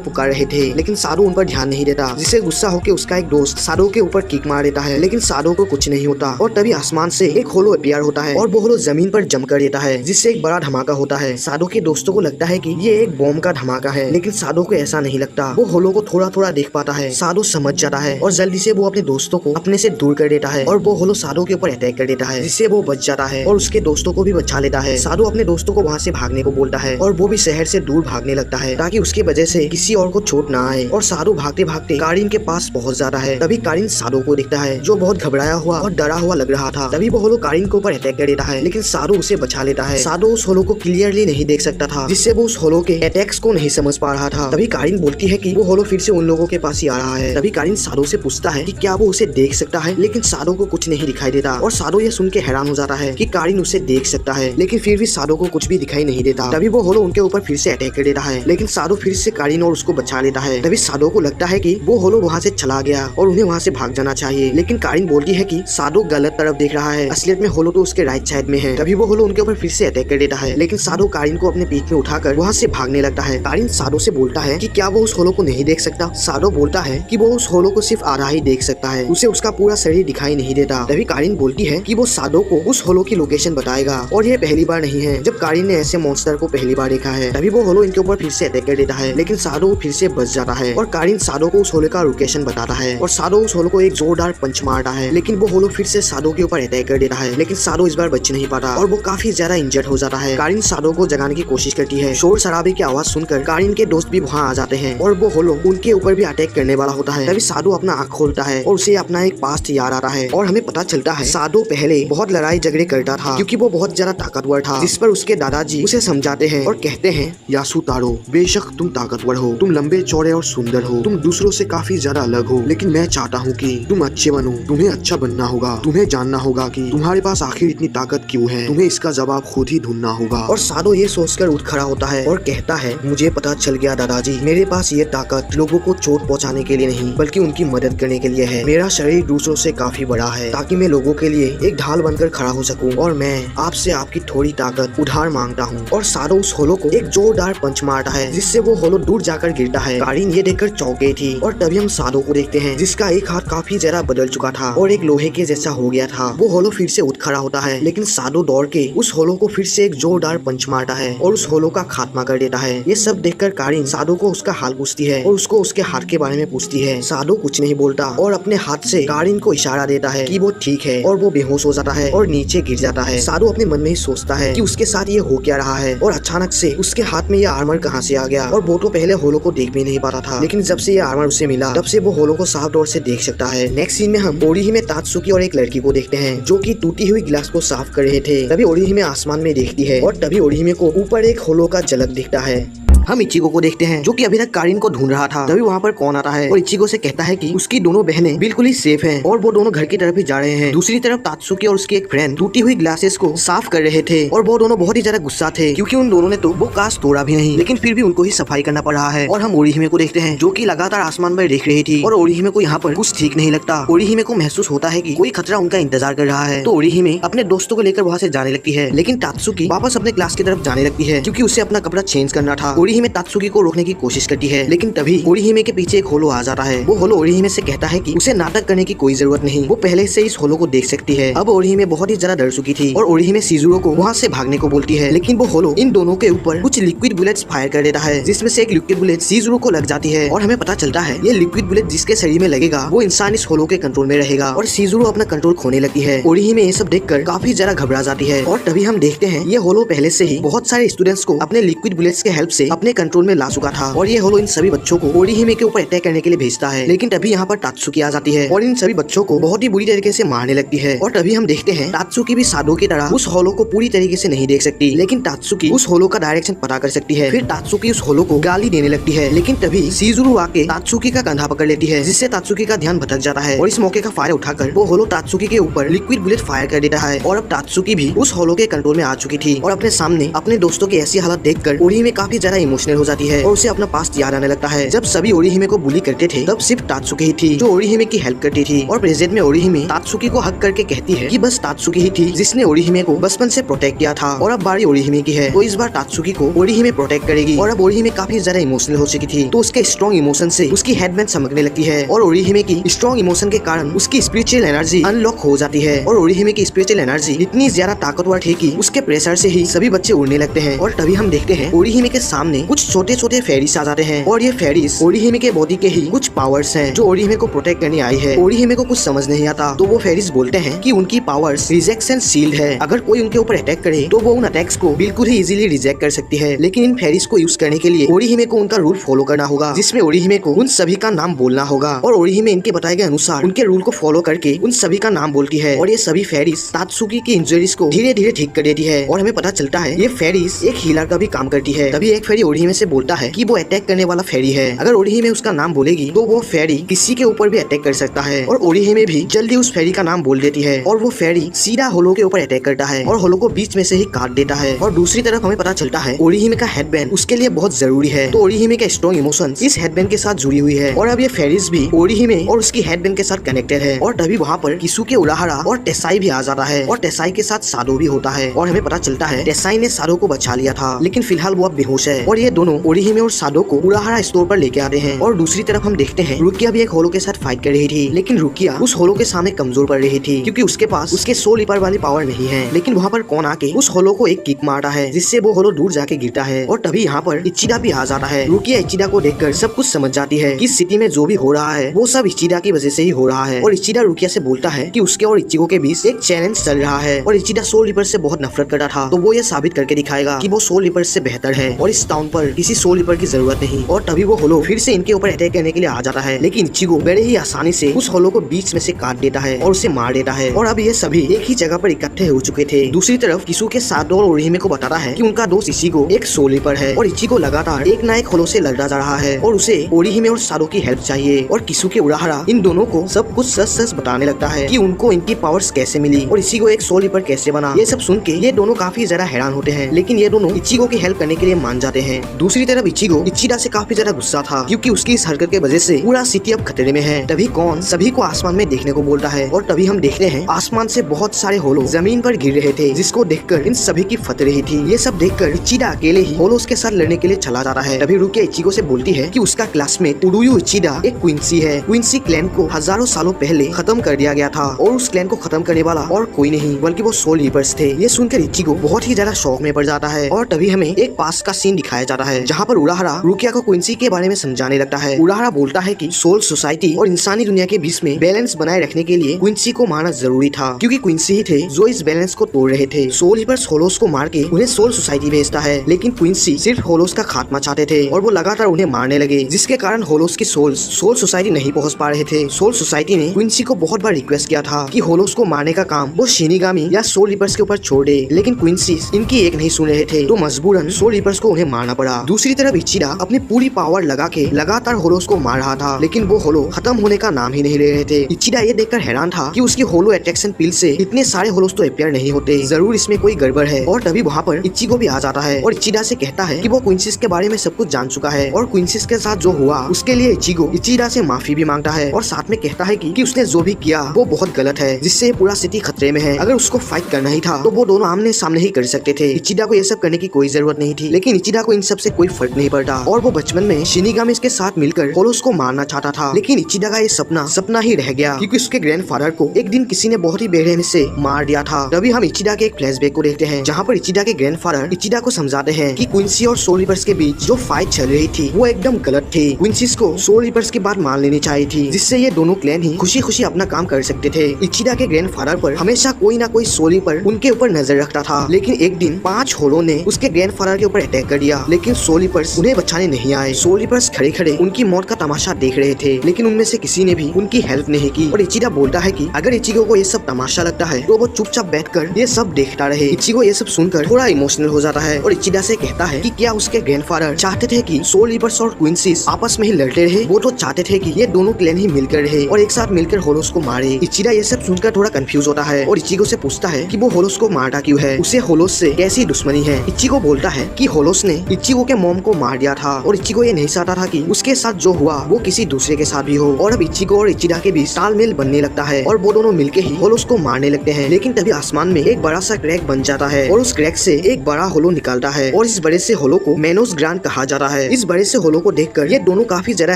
पुकार रहे थे, लेकिन सादो उन पर ध्यान नहीं देता, जिससे गुस्सा होकर उसका एक दोस्त सादो के ऊपर किक मार देता है, लेकिन सादो को कुछ नहीं होता। और तभी आसमान से एक होलो अपीयर होता है और वो होलो जमीन पर जम कर देता है, जिससे एक बड़ा धमाका होता है। सादो के दोस्तों को लगता है कि ये एक बॉम्ब का धमाका है, लेकिन सादो को ऐसा नहीं लगता। वो होलो को थोड़ा थोड़ा देख पाता है। सादो समझ जाता है और जल्दी से वो अपने दोस्तों को अपने से दूर कर देता है और वो होलो सादो के ऊपर अटैक कर देता है, जिससे वो बच जाता है और उसके दोस्तों को भी बचा लेता है। सादो अपने दोस्तों को वहाँ से भागने को बोलता है और वो भी शहर से दूर भागने लगता है, ताकि उसकी वजह से किसी और को चोट ना आए। और सादो भागते भागते कारिन के पास पहुँच जाता है। तभी कारिन सादो को देखता है, जो बहुत घबराया हुआ और डरा हुआ लग रहा था। तभी वो होलो कारिन के ऊपर अटैक कर देता है, लेकिन सादो उसे बचा लेता है। सादो उस होलो को क्लियरली नहीं देख सकता था, जिससे वो उस होलो के अटैक्स को नहीं समझ पा रहा था। तभी कारिन बोलती है कि वो होलो फिर से उन लोगों के पास ही आ रहा है। तभी कारिन सादो से पूछता है कि क्या वो उसे देख सकता है, लेकिन सादो को कुछ नहीं दिखाई देता। और सादो ये सुन के हैरान हो जाता है कि कारिन उसे देख सकता है, लेकिन फिर भी सादो को कुछ भी दिखाई नहीं देता। तभी वो होलो उनके ऊपर फिर से अटैक कर देता है, लेकिन सादो फिर से कारिन और उसको बचा लेता है। तभी सादो को लगता है कि वो होलो वहाँ से चला गया और उन्हें वहाँ से भाग जाना चाहिए, लेकिन कारिन बोलती है कि सादो गलत तरफ देख रहा है, असलियत में होलो तो उसके राइट साइड में है। तभी वो होलो उनके ऊपर फिर से अटैक कर देता है, लेकिन सादो कारिन को अपने पीठ में उठाकर वहाँ से भागने लगता है। कारिन सादो से बोलता है कि क्या वो उस होलो को नहीं देख सकता। सादो बोलता है कि वो उस होलो को सिर्फ आधा ही देख सकता है, उसे उसका पूरा शरीर दिखाई नहीं देता। तभी कारिन बोलती है कि वो सादो को उस होलो की लोकेशन बताएगा, और ये पहली बार नहीं है जब कारिन ने ऐसे मॉन्स्टर को पहली बार देखा है। तभी वो होलो इनके ऊपर फिर से अटैक कर देता है, लेकिन सादो फिर से बच जाता है और कारिन सादो को उस होलो का लोकेशन बताता है और सादो उस होलो को एक जोरदार पंच मारता है, लेकिन वो होलो फिर से सादो के ऊपर अटैक कर देता है, लेकिन सादो इस बार बच नहीं पाता और वो काफी ज्यादा इंजर्ड हो जाता है। कारिन सादो को जगाने की कोशिश करती है। शोर शराबे की आवाज सुनकर कारिन के दोस्त भी वहाँ आ जाते हैं और वो होलो उनके ऊपर भी अटैक करने वाला होता है। तभी सादो अपना आँख खोलता है और उसे अपना एक पास्ट याद आता है और हमें पता चलता है सादो पहले बहुत लड़ाई झगड़े करता था, क्योंकि वो बहुत ज्यादा ताकतवर था, जिस पर उसके दादाजी उसे समझाते हैं और कहते हैं, यासुतारो, बेशक तुम ताकतवर हो, तुम लंबे चौड़े और सुंदर हो, तुम दूसरों से काफी ज्यादा अलग हो, लेकिन मैं चाहता हूँ कि तुम अच्छे बनो। तुम्हें अच्छा बनना होगा, तुम्हें जानना होगा कि तुम्हारे पास आखिर इतनी ताकत क्यों है, तुम्हें इसका जवाब खुद ही ढूंढना होगा। और सादो ये सोचकर उठ खड़ा होता है और कहता है, मुझे पता चल गया दादाजी, मेरे पास ये ताकत लोगों को चोट पहुँचाने के लिए नहीं, बल्कि उनकी मदद करने के लिए है। मेरा शरीर दूसरों से काफी बड़ा है, ताकि मैं लोगों के लिए एक ढाल बनकर खड़ा हो सकूं, और मैं आपसे आपकी थोड़ी ताकत उधार मांगता हूं। और सादो उस होलो को एक जोरदार पंच मारता है, जिससे वो होलो दूर जाकर गिरता है। कारिन ये देखकर चौंक गई थी और तभी हम सादो को देखते हैं, जिसका एक हाथ काफी ज्यादा बदल चुका था और एक लोहे के जैसा हो गया था। वो होलो फिर से उठ खड़ा होता है, लेकिन सादो दौड़ के उस होलो को फिर से एक जोरदार पंच मारता है और उस होलो का खात्मा कर देता है। ये सब देखकर कारिन सादो को उसका हाल पूछती है और उसको उसके हाथ के बारे में पूछती है। सादो कुछ नहीं बोलता और अपने हाथ से कारिन को इशारा देता है कि वो ठीक है, और वो बेहोश हो जाता है और नीचे गिर जाता है। सादो अपने मन में ही सोचता है कि उसके साथ ये हो क्या रहा है, और अचानक से उसके हाथ में ये आर्मर कहाँ से आ गया। और वो तो पहले होलो को देख भी नहीं पाता था, लेकिन जब से ये आर्मर उसे मिला, तब से वो होलो को साफ तौर से देख सकता है। नेक्स्ट सीन में हम ओरिहिमे तात्सुकी और एक लड़की को देखते हैं, जो कि टूटी हुई गिलास को साफ कर रहे थे। तभी ओरिहिमे आसमान में देखती है और तभी ओरिहिमे को ऊपर एक होलो का झलक दिखता है। हम इचिगो को देखते हैं, जो कि अभी तक कारिन को ढूंढ रहा था। तभी वहाँ पर कौन आता है और इचिगो से कहता है कि उसकी दोनों बहनें बिल्कुल ही सेफ हैं और वो दोनों घर की तरफ ही जा रहे हैं। दूसरी तरफ तात्सुकी और उसकी एक फ्रेंड टूटी हुई ग्लासेस को साफ कर रहे थे और वो दोनों बहुत ही ज्यादा गुस्सा थे, क्योंकि उन दोनों ने तो वो कांच तोड़ा भी नहीं, लेकिन फिर भी उनको ही सफाई करना पड़ रहा है। और हम ओरिहिमे को देखते हैं, जो कि लगातार आसमान में देख रही थी और ओरिहिमे को यहाँ पर कुछ ठीक नहीं लगता। ओरिहिमे को महसूस होता है कि कोई खतरा उनका इंतजार कर रहा है, तो ओरिहिमे अपने दोस्तों को लेकर वहाँ से जाने लगती है, लेकिन तात्सुकी वापस अपने क्लास की तरफ जाने लगती है, क्योंकि उसे अपना कपड़ा चेंज करना था। ओरिहिमे तात्सुकी को की कोशिश करती है, लेकिन तभी ओरिहिमे के पीछे एक होलो आ जाता है। वो होलो ओरिहिमे से कहता है कि उसे नाटक करने की कोई जरूरत नहीं, वो पहले से इस होलो को देख सकती है। अब ओरिहिमे बहुत ही ज्यादा डर चुकी थी और ओरिहिमे शिजुरो को वहाँ से भागने को बोलती है, लेकिन वो होलो इन दोनों के ऊपर कुछ लिक्विड बुलेट्स फायर कर देता है, जिसमें से एक लिक्विड बुलेट शिजुरो को लग जाती है और हमें पता चलता है ये लिक्विड बुलेट जिसके शरीर में लगेगा वो इंसान इस होलो के कंट्रोल में रहेगा और शिजुरो अपना कंट्रोल खोने लगती है। ओरिहिमे ये सब देखकर काफी ज्यादा घबरा जाती है और तभी हम देखते हैं ये होलो पहले से ही बहुत सारे स्टूडेंट्स को अपने लिक्विड बुलेट्स के हेल्प से अपने कंट्रोल में ला चुका था और ये होलो इन सभी बच्चों को ओरिहिमे के ऊपर अटैक करने के लिए भेजता है। लेकिन तभी यहाँ पर तात्सुकी आ जाती है और इन सभी बच्चों को बहुत ही बुरी तरीके से मारने लगती है। और तभी हम देखते हैं तात्सुकी भी सादो की तरह उस होलो को पूरी तरीके से नहीं देख सकती, लेकिन तात्सुकी उस होलो का डायरेक्शन पता कर सकती है। फिर तात्सुकी उस होलो को गाली देने लगती है, लेकिन तभी शिजुरो आके तात्सुकी का कंधा पकड़ लेती है, जिससे तात्सुकी का ध्यान भटक जाता है और इस मौके का फायदा उठाकर वो होलो तात्सुकी के ऊपर लिक्विड बुलेट फायर कर देता है। और अब तात्सुकी भी उस होलो के कंट्रोल में आ चुकी थी और अपने सामने अपने दोस्तों की ऐसी हालत देखकर ओरिहिमे काफी ज्यादा इमोशनल हो जाती है और उसे अपना पास्ट याद आने लगता है। जब सभी ओरिहिमे को बुली करते थे तब सिर्फ तात्सुकी ही थी जो ओरिहिमे की हेल्प करती थी और प्रेजेंट में ओरिहिमे तात्सुकी को हक करके कहती है कि बस तात्सुकी ही थी जिसने ओरिहिमे को बचपन से प्रोटेक्ट किया था और अब बारी ओरिहिमे की है। तो इस बार तात्सुकी को ओरिहिमे प्रोटेक्ट करेगी और अब ओरिहिमे काफी ज्यादा इमोशनल हो चुकी थी तो उसके स्ट्रॉन्ग इमोशन से उसकी हेडबैंड चमकने लगती है और ओरिहिमे की स्ट्रॉन्ग इमोशन के कारण उसकी स्पिरिचुअल एनर्जी अनलॉक हो जाती है और ओरिहिमे की स्पिरिचुअल एनर्जी इतनी ज्यादा ताकतवर थी कि उसके प्रेशर से ही सभी बच्चे उड़ने लगते हैं। और तभी हम देखते हैं ओरिहिमे के सामने कुछ छोटे छोटे फेरिस आ जाते हैं और ये फेरिस ओरिहिमे के बॉडी के ही कुछ पावर्स हैं जो ओरिहिमे को प्रोटेक्ट करने आई है। ओरिहिमे को कुछ समझ नहीं आता तो वो फेरिस बोलते हैं कि उनकी पावर्स रिजेक्शन सील्ड है, अगर कोई उनके ऊपर अटैक करे तो वो उन अटैक्स को बिल्कुल ही इजीली रिजेक्ट कर सकती है। लेकिन इन फेरिस को यूज करने के लिए ओरिहिमे को उनका रूल फॉलो करना होगा जिसमें ओरिहिमे को उन सभी का नाम बोलना होगा और ओरिहिमे इनके बताए गए अनुसार उनके रूल को फॉलो करके उन सभी का नाम बोलती है और ये सभी फेरिस तात्सुकी की इंजरीज को धीरे धीरे ठीक कर देती है और हमें पता चलता है ये फेरिस एक हीलर का भी काम करती है। तभी एक फेरी ओरिहिमे से बोलता है कि वो अटैक करने वाला फेरी है, अगर ओरिहिमे उसका नाम बोलेगी तो वो फेरी किसी के ऊपर भी अटैक कर सकता है और ओरिहिमे भी जल्दी उस फेरी का नाम बोल देती है और वो फेरी सीधा होलो के ऊपर अटैक करता है और होलो को बीच में से ही काट देता है। और दूसरी तरफ हमें पता चलता है ओरिहिमे का हेडबैंड उसके लिए बहुत जरूरी है तो ओरिहिमे का स्ट्रॉन्ग इमोशन इस हेडबैंड के साथ जुड़ी हुई है और अब ये फेरिस भी ओरिहिमे और उसकी हेडबैंड के साथ कनेक्टेड है। और तभी वहाँ पर किसुके उराहारा और टेसाई भी आ जाता है और टेसाई के साथ सादो भी होता है और हमें पता चलता है टेसाई ने सादो को बचा लिया था लेकिन फिलहाल वो अब बेहोश है और ये दोनों ओरिहिमे और सादो को उराहारा स्टोर पर लेके आते हैं। और दूसरी तरफ हम देखते हैं रुकिया भी एक होलो के साथ फाइट कर रही थी लेकिन रुकिया उस होलो के सामने कमजोर पड़ रही थी क्योंकि उसके पास उसके सोल रीपर वाली पावर नहीं है। लेकिन वहाँ पर कौन आके उस होलो को एक किक मारता है जिससे वो होलो दूर जाके गिरता है और तभी यहाँ पर इचिडा भी आ जाता है। रुकिया इचिडा को देखकर सब कुछ समझ जाती है कि इस सिटी में जो भी हो रहा है वो सब इचिडा की वजह से ही हो रहा है और इचिडा रुकिया से बोलता है कि उसके और इचिगो के बीच एक चैलेंज चल रहा है और इचिडा सोल रीपर से बहुत नफरत करता था तो वो ये साबित करके दिखाएगा कि वो सोल रीपर से बेहतर है और इस टाउन पर किसी सोल रीपर की जरूरत नहीं। और तभी वो होलो फिर से इनके ऊपर अटैक करने के लिए आ जाता है लेकिन इचिगो बड़े ही आसानी से उस होलो को बीच में से काट देता है और उसे मार देता है और अब ये सभी एक ही जगह पर इकट्ठे हो चुके थे। दूसरी तरफ किसुके सादो और ओरिहिमे को बताता है कि उनका दोस्त इचिगो एक सोल रीपर है और इचिगो लगातार एक ना एक होलो से लड़ता जा रहा है और उसे ओरिहिमे और सादो की हेल्प चाहिए। और किसुके उराहारा इन दोनों को सब कुछ सच सच बताने लगता है कि उनको इनकी पावर्स कैसे मिली और इचिगो एक सोल रीपर कैसे बना। ये सब सुन के ये दोनों काफी ज्यादा हैरान होते हैं लेकिन ये दोनों इचिगो की हेल्प करने के लिए मान जाते हैं। दूसरी तरफ इचिगो इचिडा से काफी ज्यादा गुस्सा था क्योंकि उसकी इस हरकत के वजह से पूरा सिटी अब खतरे में है। तभी कौन सभी को आसमान में देखने को बोलता है और तभी हम देखते हैं आसमान से बहुत सारे होलो जमीन पर गिर रहे थे जिसको देखकर इन सभी की फट रही थी। ये सब देखकर इचिडा अकेले ही होलोस के साथ लड़ने के लिए चला जाता है। तभी रुकिया इचिगो से बोलती है कि उसका क्लासमेट उडुयु इचिडा एक क्विंसी है। क्विंसी क्लैन को हजारों सालों पहले खत्म कर दिया गया था और उस क्लैन को खत्म करने वाला और कोई नहीं बल्कि वो सोल रीपर्स थे। ये सुनकर इचिगो बहुत ही ज्यादा शौक में पड़ जाता है और तभी हमें एक पास का सीन दिखाया जाता है जहाँ पर उराहारा रुकिया को क्विंसी के बारे में समझाने लगता है। उराहारा बोलता है कि सोल सोसाइटी और इंसानी दुनिया के बीच में बैलेंस बनाए रखने के लिए क्विंसी को मारना जरूरी था क्योंकि क्विंसी ही थे जो इस बैलेंस को तोड़ रहे थे। सोल रीपर्स होलोस को मार के उन्हें सोल सोसाइटी भेजता है लेकिन क्विंसी सिर्फ होलोस का खात्मा चाहते थे और वो लगातार उन्हें मारने लगे जिसके कारण होलोस की सोल्स सोल सोसाइटी नहीं पहुंच पा रहे थे। सोल सोसाइटी ने क्विंसी को बहुत बार रिक्वेस्ट किया था कि होलोस को मारने का काम वो शिनिगामी या सोल रीपर्स के ऊपर छोड़ दे लेकिन क्विंसी इनकी एक नहीं सुन रहे थे तो मजबूरन सोल रीपर्स को उन्हें मारना पड़ा। दूसरी तरफ इचिडा अपनी पूरी पावर लगा के लगातार होलोस को मार रहा था लेकिन वो होलो खत्म होने का नाम ही नहीं ले रहे थे। इचिडा ये देखकर हैरान था कि उसकी होलो अट्रैक्शन पिल से इतने सारे होलोस तो अपीयर नहीं होते, जरूर इसमें कोई गड़बड़ है। और तभी वहाँ पर इचिगो भी आ जाता है और इचिडा से कहता है कि वो क्विंसिस के बारे में सब कुछ जान चुका है और क्विंसिस के साथ जो हुआ उसके लिए इचिगो इचिडा से माफी भी मांगता है और साथ में कहता है कि उसने जो भी किया वो बहुत गलत है जिससे पूरा सिटी खतरे में है। अगर उसको फाइट करना ही था तो वो दोनों आमने सामने ही कर सकते थे। इचिडा को ये सब करने की कोई जरूरत नहीं थी लेकिन इचिडा को इन सब से कोई फर्क नहीं पड़ता और वो बचपन में शिनिगामी के साथ मिलकर होलोस को मारना चाहता था लेकिन इचिडा का ये सपना ही रह गया क्योंकि उसके ग्रैंडफादर को एक दिन किसी ने बहुत ही बेरहमी से मार दिया था। तभी हम इचिडा के एक फ्लैशबैक को देखते हैं जहाँ पर इचिडा के ग्रैंडफादर इचिडा को समझाते हैं कि क्विंसी और सोल रीपर्स के बीच जो फाइट चल रही थी वो एकदम गलत थी। क्विंसिस को सोल रीपर्स की बात मान लेनी चाहिए थी जिससे ये दोनों क्लैन ही खुशी खुशी अपना काम कर सकते थे। इचिडा के ग्रैंडफादर पर हमेशा कोई ना कोई सोल रीपर उनके ऊपर नजर रखता था लेकिन एक दिन 5 होलो ने उसके ग्रैंडफादर के ऊपर अटैक कर दिया लेकिन सोल रीपर्स उन्हें बचाने नहीं आए। सोल रीपर्स खड़े खड़े उनकी मौत का तमाशा देख रहे थे लेकिन उनमें से किसी ने भी उनकी हेल्प नहीं की और इचिडा बोलता है कि अगर इचिगो को ये सब तमाशा लगता है तो वो चुपचाप बैठकर ये सब देखता रहे। इचिगो ये सब सुनकर थोड़ा इमोशनल हो जाता है और इचिडा से कहता है कि क्या उसके ग्रैंडफादर चाहते थे कि सोल रीपर्स और क्विंसिस आपस में ही लड़ते रहे? वो तो चाहते थे कि ये दोनों क्लैन ही मिलकर रहे और एक साथ मिलकर होलोस को मारे। इचिडा ये सब सुनकर थोड़ा कंफ्यूज होता है और इचिगो से पूछता है कि वो होलोस को मारता क्यों है, उसे होलोस से कैसी दुश्मनी है। इचिगो बोलता है कि होलोस ने इचिगो के मॉम को मार दिया था और इचिगो ये नहीं चाहता था कि उसके साथ जो हुआ वो किसी दूसरे के साथ भी हो। और अब इचिगो और इचिडा के बीच तालमेल बनने लगता है और वो दोनों मिलके ही होलोस को मारने लगते हैं। लेकिन तभी आसमान में एक बड़ा सा क्रैक बन जाता है और उस क्रैक से एक बड़ा होलो निकलता है और इस बड़े से होलो को मेनोस ग्रांड कहा जाता है। इस बड़े से होलो को देखकर ये दोनों काफी ज्यादा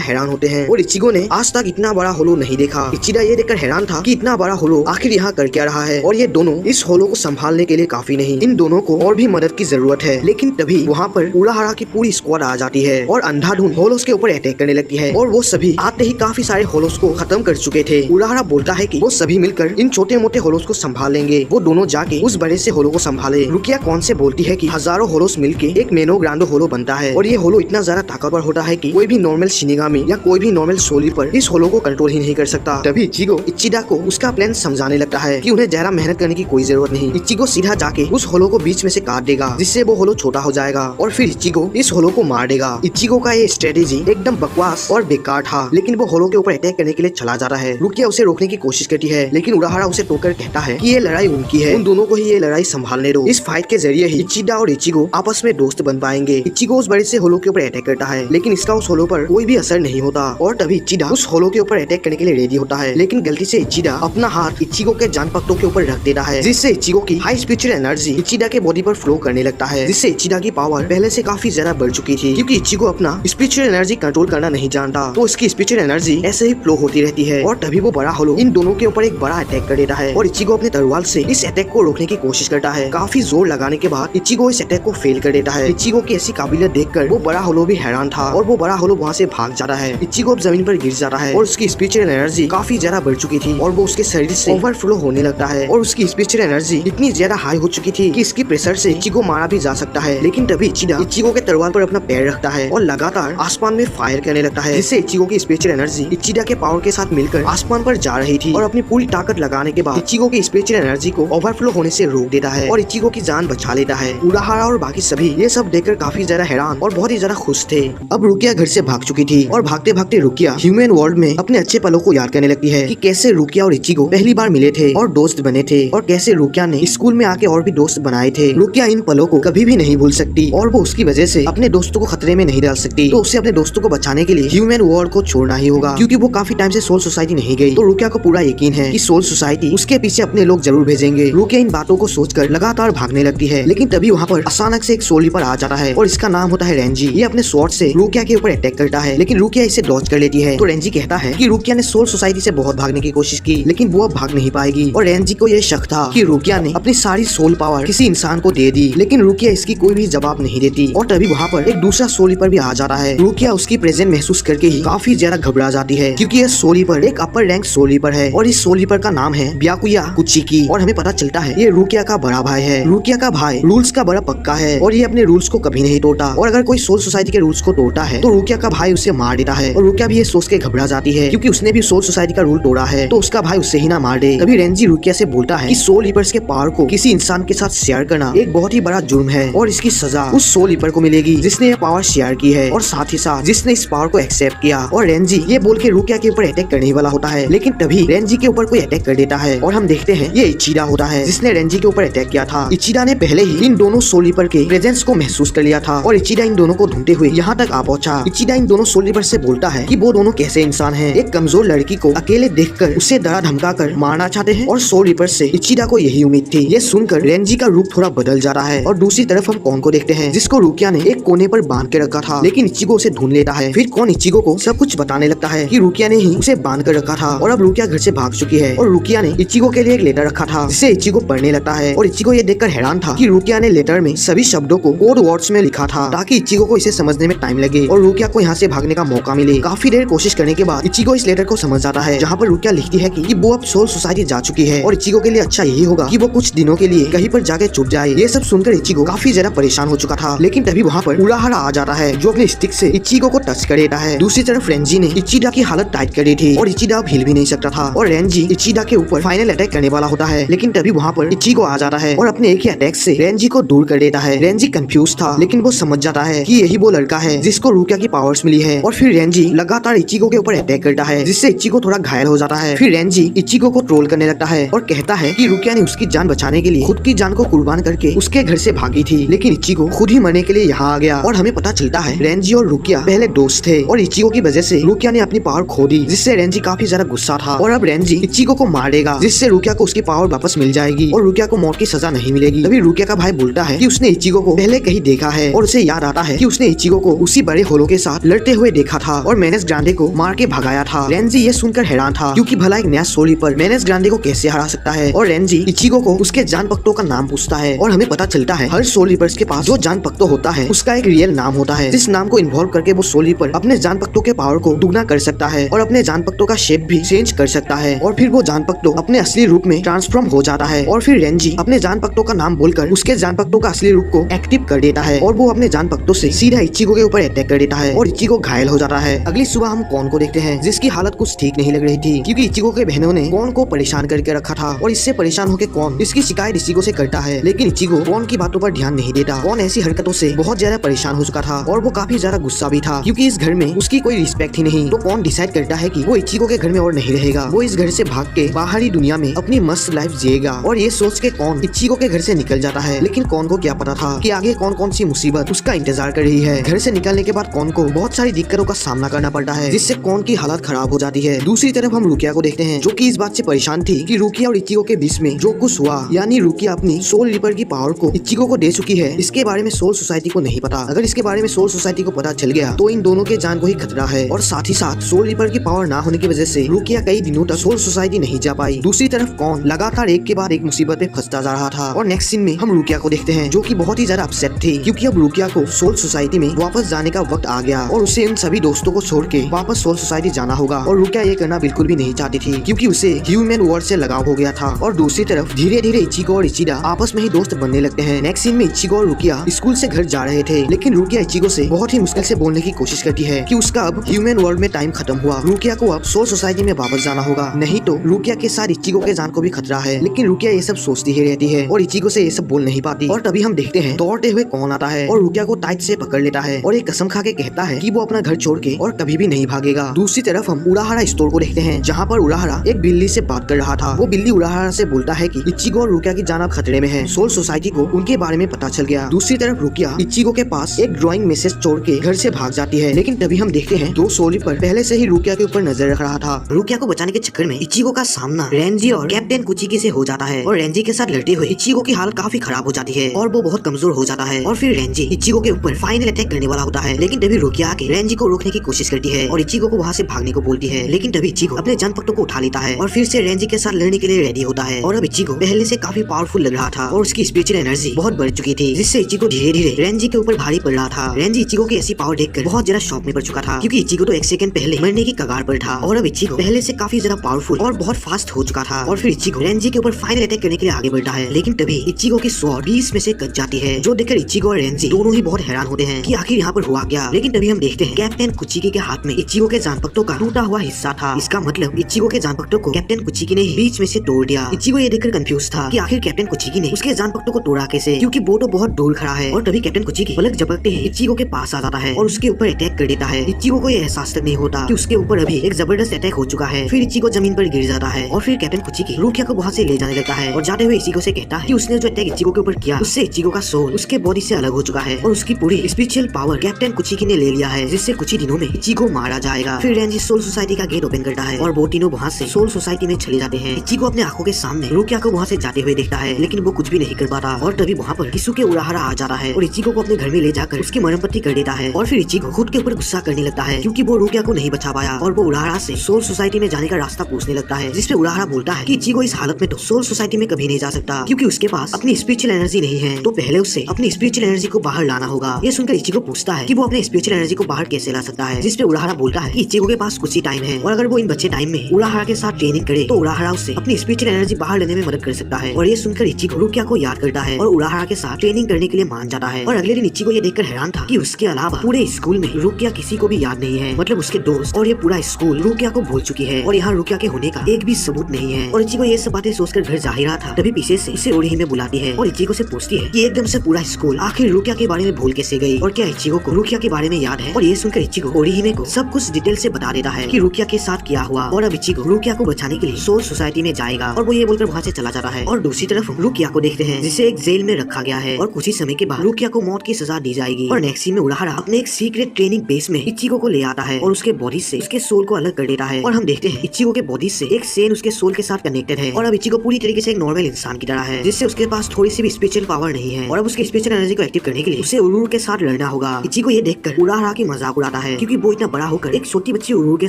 हैरान होते हैं और इचिगो ने आज तक इतना बड़ा होलो नहीं देखा। इचिडा ये देखकर हैरान था कि इतना बड़ा होलो आखिर यहाँ कर क्या रहा है और ये दोनों इस होलो को संभालने के लिए काफी नहीं, इन दोनों को और भी मदद की जरूरत है। लेकिन तभी वहाँ पर उराहारा की पूरी स्क्वाड आ जाती है और अंधाधुंध होलोस के ऊपर अटैक करने लगती है और वो सभी आते ही काफी सारे होलोस को खत्म कर चुके थे। उराहारा बोलता है कि वो सभी मिलकर इन छोटे मोटे होलोस को संभाल लेंगे। वो दोनों जाके उस बड़े से होलो को संभाले। रुकिया कौन से बोलती है कि हजारों होलोस मिलके एक मेनो ग्रांडो होलो बनता है और ये होलो इतना ज्यादा ताकतवर होता है कि कोई भी नॉर्मल शिनिगामी या कोई भी नॉर्मल सोली पर इस होलो को कंट्रोल ही नहीं कर सकता। तभी इचिगो इचिडा को उसका प्लान समझाने लगता है कि उन्हें ज्यादा मेहनत करने की कोई जरूरत नहीं। इचिगो सीधा जाके उस होलो को बीच में से काट देगा जिससे वो होलो छोटा हो जाएगा और फिर इचिगो इस होलो को मार देगा। इचिगो का ये स्ट्रेटेजी एकदम बकवास और बेकार था, लेकिन वो होलो के ऊपर अटैक करने के लिए चला जाता है। रुकिया उसे रोकने की कोशिश करती है लेकिन उराहारा उसे टोककर कहता है कि ये लड़ाई उनकी है, उन दोनों को ही ये लड़ाई संभालने दो। इस फाइट के जरिए ही इचिडा और इचिगो आपस में दोस्त बन पाएंगे। इचिगो उस बड़े से होलो के ऊपर अटैक करता है लेकिन इसका उस होलो पर कोई भी असर नहीं होता और तभी इचिडा उस होलो के ऊपर अटैक करने के लिए रेडी होता है। लेकिन गलती से इचिडा अपना हाथ इचिगो के जान पत्तों के ऊपर रख देता है जिससे इचिगो की हाई स्पिरिचुअल एनर्जी इचिडा के बॉडी पर फ्लो करने लगता है, जिससे इचिडा की पावर पहले से काफी ज्यादा बढ़ चुकी थी। क्योंकि इचिगो अपना स्पिरिचुअल एनर्जी कंट्रोल करना नहीं जानता तो इसकी स्पिरिचुअल एनर्जी ऐसे ही फ्लो होती रहती है और तभी वो बड़ा होलो इन दोनों के ऊपर एक बड़ा अटैक कर देता है और इचिगो अपने तलवार से इस अटैक को रोकने की कोशिश करता है। काफी जोर लगाने के बाद इचिगो इस अटैक को फेल कर देता है। इचिगो की ऐसी काबिलियत देखकर वो बड़ा होलो भी हैरान था और वो बड़ा होलो वहाँ से भाग जाता है। इचिगो जमीन पर गिर जाता है और उसकी स्पिरिचुअल एनर्जी काफी ज्यादा बढ़ चुकी थी और वो उसके शरीर से ओवरफ्लो होने लगता है और उसकी स्पिरिचुअल एनर्जी इतनी ज्यादा हाई हो चुकी थी कि इसकी प्रेशर से इचिगो मारा भी जा सकता है। लेकिन तभी इचिडा इचिगो के तलवार पर अपना पैर रखता है और लगातार आसमान में फायर करने लगता है जिससे इचिगो की स्पिरिचुअल एनर्जी इचिडा के पावर के साथ मिलकर आसमान पर जा रही थी और अपनी पूरी ताकत लगाने के बाद इचिगो की स्पिरिचुअल एनर्जी को ओवरफ्लो होने से रोक देता है और इचिगो की जान बचा लेता है। उराहारा और बाकी सभी ये सब देखकर काफी ज्यादा हैरान और बहुत ही ज्यादा खुश थे। अब रुकिया घर से भाग चुकी थी और भागते भागते रुकिया ह्यूमन वर्ल्ड में अपने अच्छे पलों को याद करने लगती है कि कैसे रुकिया और इचिगो पहली बार मिले थे और दोस्त बने थे और कैसे रुकिया ने स्कूल में आके और भी दोस्त बनाए थे। रुकिया इन पलों को कभी भी नहीं भूल सकती और वो उसकी वजह से अपने दोस्तों को खतरे में नहीं डाल सकती। तो उसे अपने दोस्तों को बचाने के लिए ह्यूमन वर्ल्ड को छोड़ना ही होगा क्योंकि वो काफी टाइम से सोल सोसाइटी नहीं गई। तो रुकिया को पूरा यकीन है कि सोल सोसाइटी उसके पीछे अपने लोग जरूर भेजेंगे। रुकिया इन बातों को सोचकर लगातार भागने लगती है लेकिन तभी वहाँ पर अचानक से एक सोल्जर आ जाता है और इसका नाम होता है रेंजी। ये अपने स्वॉर्ड से रुकिया के ऊपर अटैक करता है लेकिन रुकिया इसे डॉज कर लेती है। तो रेंजी कहता है कि रुकिया ने सोल सोसाइटी से बहुत भागने की कोशिश की लेकिन वो अब भाग नहीं पाएगी और रेंजी को यह शक था कि रुकिया ने अपनी सारी सोल पावर किसी इंसान को दे दी लेकिन रुकिया इसकी कोई भी जवाब नहीं देती। और तभी वहाँ पर एक दूसरा सोलीपर भी आ जाता है। रुकिया उसकी प्रेजेंस महसूस करके ही काफी ज्यादा घबरा जाती है क्योंकि यह सोलीपर एक अपर रैंक सोलीपर है और इस सोलीपर का नाम है ब्याकुया कुचिकी और हमें पता चलता है ये रुकिया का बड़ा भाई है। रुकिया का भाई रूल्स का बड़ा पक्का है और ये अपने रूल्स को कभी नहीं तोड़ता और अगर कोई सोल सोसाइटी के रूल्स को तोड़ता है तो रुकिया का भाई उसे मार देता है और रुकिया भी ये सोच के घबरा जाती है क्योंकि उसने भी सोल सोसाइटी का रूल तोड़ा है तो उसका भाई उससे ही ना मार दे। तभी रेंजी रुकिया से बोलता है कि सोल ईपर्स के पावर को किसी इंसान के साथ शेयर करना एक बहुत ही बड़ा जुर्म है और इसकी सजा उस सोल ईपर को मिलेगी जिसने ये पावर शेयर की है और साथ ही साथ जिसने इस पावर को एक्सेप्ट किया। और रेंजी ये बोल के रुकिया के ऊपर अटैक करने वाला होता है लेकिन तभी रेंजी के ऊपर कोई अटैक कर देता है और हम देखते हैं ये इचिडा होता है जिसने रेंजी के ऊपर अटैक किया था। इचिडा ने पहले ही इन दोनों सोल ईपर के प्रेजेंस को महसूस कर लिया था और इचिडा इन दोनों को ढूंढते हुए यहाँ तक आ पहुंचा। इचिडा इन दोनों सोल ईपर से बोलता है कि वो दोनों कैसे इंसान हैं, एक कमजोर लड़की को अकेले देखकर उसे डरा धमका कर मारना चाहते हैं और सोल ईपर से इचिडा को यही उम्मीद थी। ये सुनकर रेंजी का रूप थोड़ा बदल जाता है और दूसरी तरफ हम कौन को देखते हैं जिसको रुकिया ने एक कोने पर बांध के रखा था लेकिन इचिगो उसे ढूंढ लेता है। फिर कौन इचिगो को सब कुछ बताने लगता है कि रुकिया ने ही उसे बांध कर रखा था और अब रुकिया घर से भाग चुकी है और रुकिया ने इचिगो के लिए एक लेटर रखा था जिसे इचिगो पढ़ने लगता है और इचिगो ये देखकर हैरान था कि रुकिया ने लेटर में सभी शब्दों को कोड वर्ड्स में लिखा था ताकि इचिगो को इसे समझने में टाइम लगे और रुकिया को यहाँ से भागने का मौका मिले। काफी देर कोशिश करने के बाद इचिगो इस लेटर को समझ जाता है जहाँ पर रुकिया लिखती है कि वो अब सोल सोसाइटी जा चुकी है और इचिगो के लिए अच्छा यही होगा कि वो कुछ दिनों के लिए कहीं पर जाके छुप जाए। ये सब सुनकर इचिगो काफी ज्यादा परेशान हो चुका था लेकिन तभी वहाँ पर उराहारा आ जाता है जो अपने स्टिक से इचिगो को टच कर देता है। दूसरी तरफ रेंजी ने इचिडा की हालत टाइट कर दी थी और इचिडा अब हिल भी नहीं सकता था और रेंजी इचिडा के ऊपर फाइनल अटैक करने वाला होता है लेकिन तभी वहाँ पर इचिगो आ जाता है और अपने एक ही अटैक से रेंजी को दूर कर देता है। रेंजी कंफ्यूज था लेकिन वो समझ जाता है कि यही वो लड़का है जिसको रुकिया की पावर्स मिली है और फिर रेंजी लगातार इचिगो के ऊपर अटैक करता है जिससे इचिगो थोड़ा घायल हो जाता है। फिर रेंजी इचिगो को ट्रोल करने लगता है और कहता है कि रुकिया ने उसकी जान बचाने के लिए खुद की जान को कुर्बान करके उसके घर से भागी थी लेकिन इचिगो खुद ही मरने के लिए यहाँ आ गया और हमें पता चलता है रेंजी और रुकिया पहले दोस्त थे और इचिगो की वजह से रुकिया ने अपनी पावर खो दी, जिससे रेंजी काफी ज्यादा गुस्सा था और अब रेंजी इचिगो को मार देगा, जिससे रुकिया को उसकी पावर वापस मिल जाएगी और रुकिया को मौत की सजा नहीं मिलेगी। तभी रुकिया का भाई बोलता है कि उसने इचिगो को पहले कहीं देखा है और उसे याद आता है कि उसने इचिगो को उसी बड़े होलो के साथ लड़ते हुए देखा था और मेनेस ग्रांडे को मार के भगाया था। रेंजी ये सुनकर हैरान था क्योंकि भला एक नया सोल रीपर मेनेस ग्रांडे को कैसे हरा सकता है और रेंजी इचिगो को उसके जान पक्तों का नाम पूछता है और हमें पता चलता है हर सोल रीपर्स के पास जो जान पक्तो होता है उसका एक रियल नाम होता है, जिस नाम को इन्वॉल्व करके वो सोल रीपर अपने जान पक्तों के पावर को दुगना कर सकता है और अपने जान पक्तों का शेप भी चेंज कर सकता है और फिर वो जान पक्तो अपने असली रूप में ट्रांसफॉर्म हो जाता है और फिर रेंजी अपने जान पक्तों का नाम बोलकर उसके जान पक्तों का असली रूप को एक्टिव कर देता है और वो अपने जान पक्तों से सीधा इचिगो के ऊपर अटैक कर देता है और इचिगो घायल हो जाता है। अगली सुबह हम कॉन को देखते हैं जिसकी हालत कुछ ठीक नहीं लग रही थी क्योंकि इचिगो के बहनों ने कॉन को परेशान करके रखा था और इससे परेशान होकर कॉन इसकी शिकायत इचिगो से करता है, लेकिन इचिगो कॉन की बातों पर ध्यान नहीं देता। कॉन ऐसी हरकतों से बहुत ज्यादा परेशान हो चुका था और वो काफी ज्यादा गुस्सा भी था क्योंकि इस घर में उसकी कोई रिस्पेक्ट ही नहीं। तो कॉन डिसाइड करता है कि वो इचिगो के घर में और नहीं रहेगा, वो इस घर से भाग के बाहरी दुनिया में अपनी मस्त लाइफ जिएगा और ये सोच के कॉन इचिगो के घर से निकल जाता है। लेकिन कॉन को क्या पता था कि आगे कौन कौन सी मुसीबत उसका इंतजार कर रही है। घर से निकलने के बाद कॉन को बहुत सारी दिक्कतों का सामना करना पड़ता है जिससे कॉन की हालत खराब हो जाती है। दूसरी तरफ हम रुकिया को देखते हैं जो कि इस बात से परेशान थी कि रुकिया और इचिगो के बीच में जो कुछ हुआ, यानी रुकिया अपनी सोल रीपर की पावर को इचिगो को दे चुकी है, इसके बारे में सोल सोसाइटी को नहीं पता। अगर इसके बारे में सोल सोसाइटी को पता चल गया तो इन दोनों के जान को ही खतरा है और साथ ही साथ सोल रीपर की पावर ना होने की वजह से रुकिया कई दिनों तक सोल सोसाइटी नहीं जा पाई। दूसरी तरफ कॉन लगातार एक के बाद एक मुसीबत पे फंसता जा रहा था और नेक्स्ट सीन में हम रुकिया को देखते हैं जो कि बहुत ही ज्यादा अपसेट थी क्योंकि अब रुकिया को सोल सोसाइटी में वापस जाने का वक्त आ गया और उसे इन सभी दोस्तों को छोड़ के वापस सोल सोसाइटी जाना होगा और रुकिया ये करना बिल्कुल भी नहीं चाहती थी क्योंकि उसे ह्यूमन वर्ल्ड से लगाव हो गया था। और दूसरी तरफ धीरे धीरे इचिगो और इचिडा आपस में ही दोस्त बनने लगते हैं। नेक्स्ट सीन में इचिगो और रुकिया स्कूल से घर जा रहे थे, लेकिन रुकिया इचिगो से बहुत ही मुश्किल से बोलने की कोशिश करती है कि उसका अब ह्यूमन वर्ल्ड में टाइम खत्म हुआ, रुकिया को अब सोल सोसाइटी में वापस जाना होगा, नहीं तो रुकिया के साथ इचिगो के जान को भी खतरा है। लेकिन रुकिया ये सब सोचती ही रहती है और इचिगो से ये सब बोल नहीं पाती। और तभी हम देखते हैं दौड़ते हुए कौन आता है और रुकिया को टाइट से पकड़ लेता है और एक कसम खा के कहता है कि वो अपना घर छोड़ के और कभी भी नहीं भागेगा। दूसरी तरफ हम उराहारा स्टोर को देखते हैं जहाँ पर उराहारा एक बिल्ली से बात कर रहा था। वो बिल्ली उराहारा से बोलता है कि इचिगो और रुकिया की जान अब खतरे में है, सोल सोसाइटी को उनके बारे में पता चल गया। दूसरी तरफ रुकिया इचिगो के पास एक ड्राइंग मैसेज छोड़ के घर से भाग जाती है, लेकिन तभी हम देखते हैं दो सोल रीपर पहले से ही रुकिया के ऊपर नजर रख रहा था। रुकिया को बचाने के चक्कर में इचिगो का सामना रेंजी और कैप्टन कुचिकी से हो जाता है और रेंजी के साथ लड़ते हुए इचिगो की हालत काफी खराब हो जाती है और वो बहुत कमजोर हो जाता है और फिर रेंजी इचिगो के ऊपर फाइनल अटैक करने वाला होता है। लेकिन तभी रुकिया आके रेंजी को रोकने की कोशिश करती है और इचिगो को वहाँ से भागने को बोलती है, लेकिन तभी इचिगो अपने जान पक्तों को उठा लेता है और फिर से रेंजी के साथ लड़ने के लिए रेडी होता है। और अब इचिगो पहले से काफी पावरफुल लग रहा था और उसकी स्पिरिचुअल एनर्जी बहुत बढ़ चुकी थी, जिससे इचिगो धीरे धीरे रेंजी के ऊपर भारी पड़ रहा था। रेंजी इचिगो की ऐसी पावर देखकर बहुत ज्यादा शॉक में पड़ चुका था क्योंकि इचिगो तो एक सेकंड पहले मरने की कगार पर था और अब इचिगो पहले से काफी ज्यादा पावरफुल और बहुत फास्ट हो चुका था। और फिर इचिगो रेंजी के ऊपर फाइनल अटैक करने के लिए आगे बढ़ता है, लेकिन तभी इचिगो की स्वॉर्ड बीच में से कट जाती है, जो देखकर इचिगो और रेंजी दोनों ही बहुत हैरान होते हैं कि आखिर यहाँ पर हुआ क्या। लेकिन तभी हम देखते हैं कैप्टन कुचिकी के हाथ में इचिगो के जानपक्तों का टूटा हुआ हिस्सा था। इसका मतलब इचिगो के जानपक्तों को कैप्टन कुचिकी ने बीच में से तोड़ दिया। इचिगो ये देखकर कंफ्यूज था कि आखिर कैप्टन कुचिकी ने उसके जानपक्तों को तोड़ा कैसे, क्योंकि वो तो बहुत दूर खड़ा है। और तभी कैप्टन कुचिकी पलक झपकते ही इचिगो के पास आ जाता है और उसके ऊपर अटैक कर देता है। इचिगो को ये एहसास तक नहीं होता कि उसके ऊपर अभी एक जबरदस्त अटैक हो चुका है। फिर इचिगो जमीन पर गिर जाता है और फिर कैप्टन कुचिकी रुकिया को वहाँ से ले जाने लगता है और जाते हुए इचिगो से कहता है कि उसने जो अटैक इचिगो के ऊपर किया उससे इचिगो का सोल उसके बॉडी से अलग हो चुका है और उसकी पूरी स्पिरिचुअल पावर कैप्टन कुचिकी ने ले लिया है, जिससे कुछ ही दिनों में इचिगो मारा जाएगा। फिर रेंजी सोल सोसाइटी का गेट ओपन करता है और वो तीनों वहाँ से सोल सोसाइटी में चले जाते हैं। इचिगो अपने आंखों के सामने रुकिया को वहाँ से जाते हुए देखता है, लेकिन वो कुछ भी नहीं कर पाता। और तभी वहाँ पर किसुके उराहारा आ जाता है और इचिगो को अपने घर में ले जाकर उसकी मरम्मत कर देता है। और फिर इचिगो खुद के ऊपर गुस्सा करने लगता है क्योंकि वो रुकिया को नहीं बचा पाया और वो उराहारा से सोल सोसाइटी में जाने का रास्ता पूछने लगता है, जिसपे उराहारा बोलता है कि इचिगो इस हालत में तो सोल सोसाइटी में कभी नहीं जा सकता क्योंकि उसके पास अपनी स्पिरिचुअल एनर्जी नहीं है, तो पहले उससे अपनी स्पिरिचुअल एनर्जी को बाहर लाना होगा। ये सुनकर इचिगो पूछता है कि वो अपने स्पिरिचुअल एनर्जी को बाहर कैसे ला सकता है, जिसपे उराहारा बोलता है कि इचिगो के पास कुछ ही टाइम है और अगर वो इन बच्चे टाइम में उराहारा के साथ ट्रेनिंग करे तो उराहारा उससे अपनी स्पिरिचुअल एनर्जी बाहर लेने में मदद कर सकता है। और ये सुनकर इचिगो रुकिया को याद करता है और उराहारा के साथ ट्रेनिंग करने के लिए मान जाता है। और अगले दिन इचिगो ये देखकर हैरान था कि उसके अलावा पूरे स्कूल में रुकिया किसी को भी याद नहीं है, मतलब उसके दोस्त और ये पूरा स्कूल रुकिया को भूल चुकी है और यहाँ रुकिया के होने का एक भी सबूत नहीं है। और इचिगो ये सब बातें सोचकर घर जा ही रहा था, तभी पीछे से उसे ओरिहिमे बुलाती है और इचिगो से पूछती है कि एकदम से पूरा स्कूल आखिर रुकिया के बारे में भूल कैसे गई और क्या इचिगो को रुकिया के बारे में याद है। और ये सुनकर इचिगो ओरिहिमे को सब कुछ डिटेल से बता देता है कि रुकिया के साथ क्या हुआ और अब इचिगो रुकिया को बचाने के लिए सोल सोसाइटी में जाएगा और वो ये बोलकर वहाँ से चला जाता है। और दूसरी तरफ रुकिया को देखते हैं जिसे एक जेल में रखा गया है और कुछ ही समय के बाद रुकिया को को मौत की सजा दी जाएगी। और नेक्स्ट सीन में उराहारा अपने एक सीक्रेट ट्रेनिंग बेस में इचिगो को ले आता है और उसके बॉडी से उसके सोल को अलग कर देता है। और हम देखते हैं इचिगो के बॉडी से एक सेन उसके सोल के साथ कनेक्टेड है और अब इचिगो पूरी तरीके से एक नॉर्मल इंसान की तरह है, जिससे उसके पास थोड़ी सी भी स्पेशल पावर नहीं है। और अब उसकी स्पेशल एनर्जी को एक्टिव करने के लिए उसे उरुर के साथ लड़ना होगा। इचिगो ये देखकर उराहारा की मजाक उड़ाता है, क्योंकि वो इतना बड़ा होकर एक छोटी बच्ची उरुर के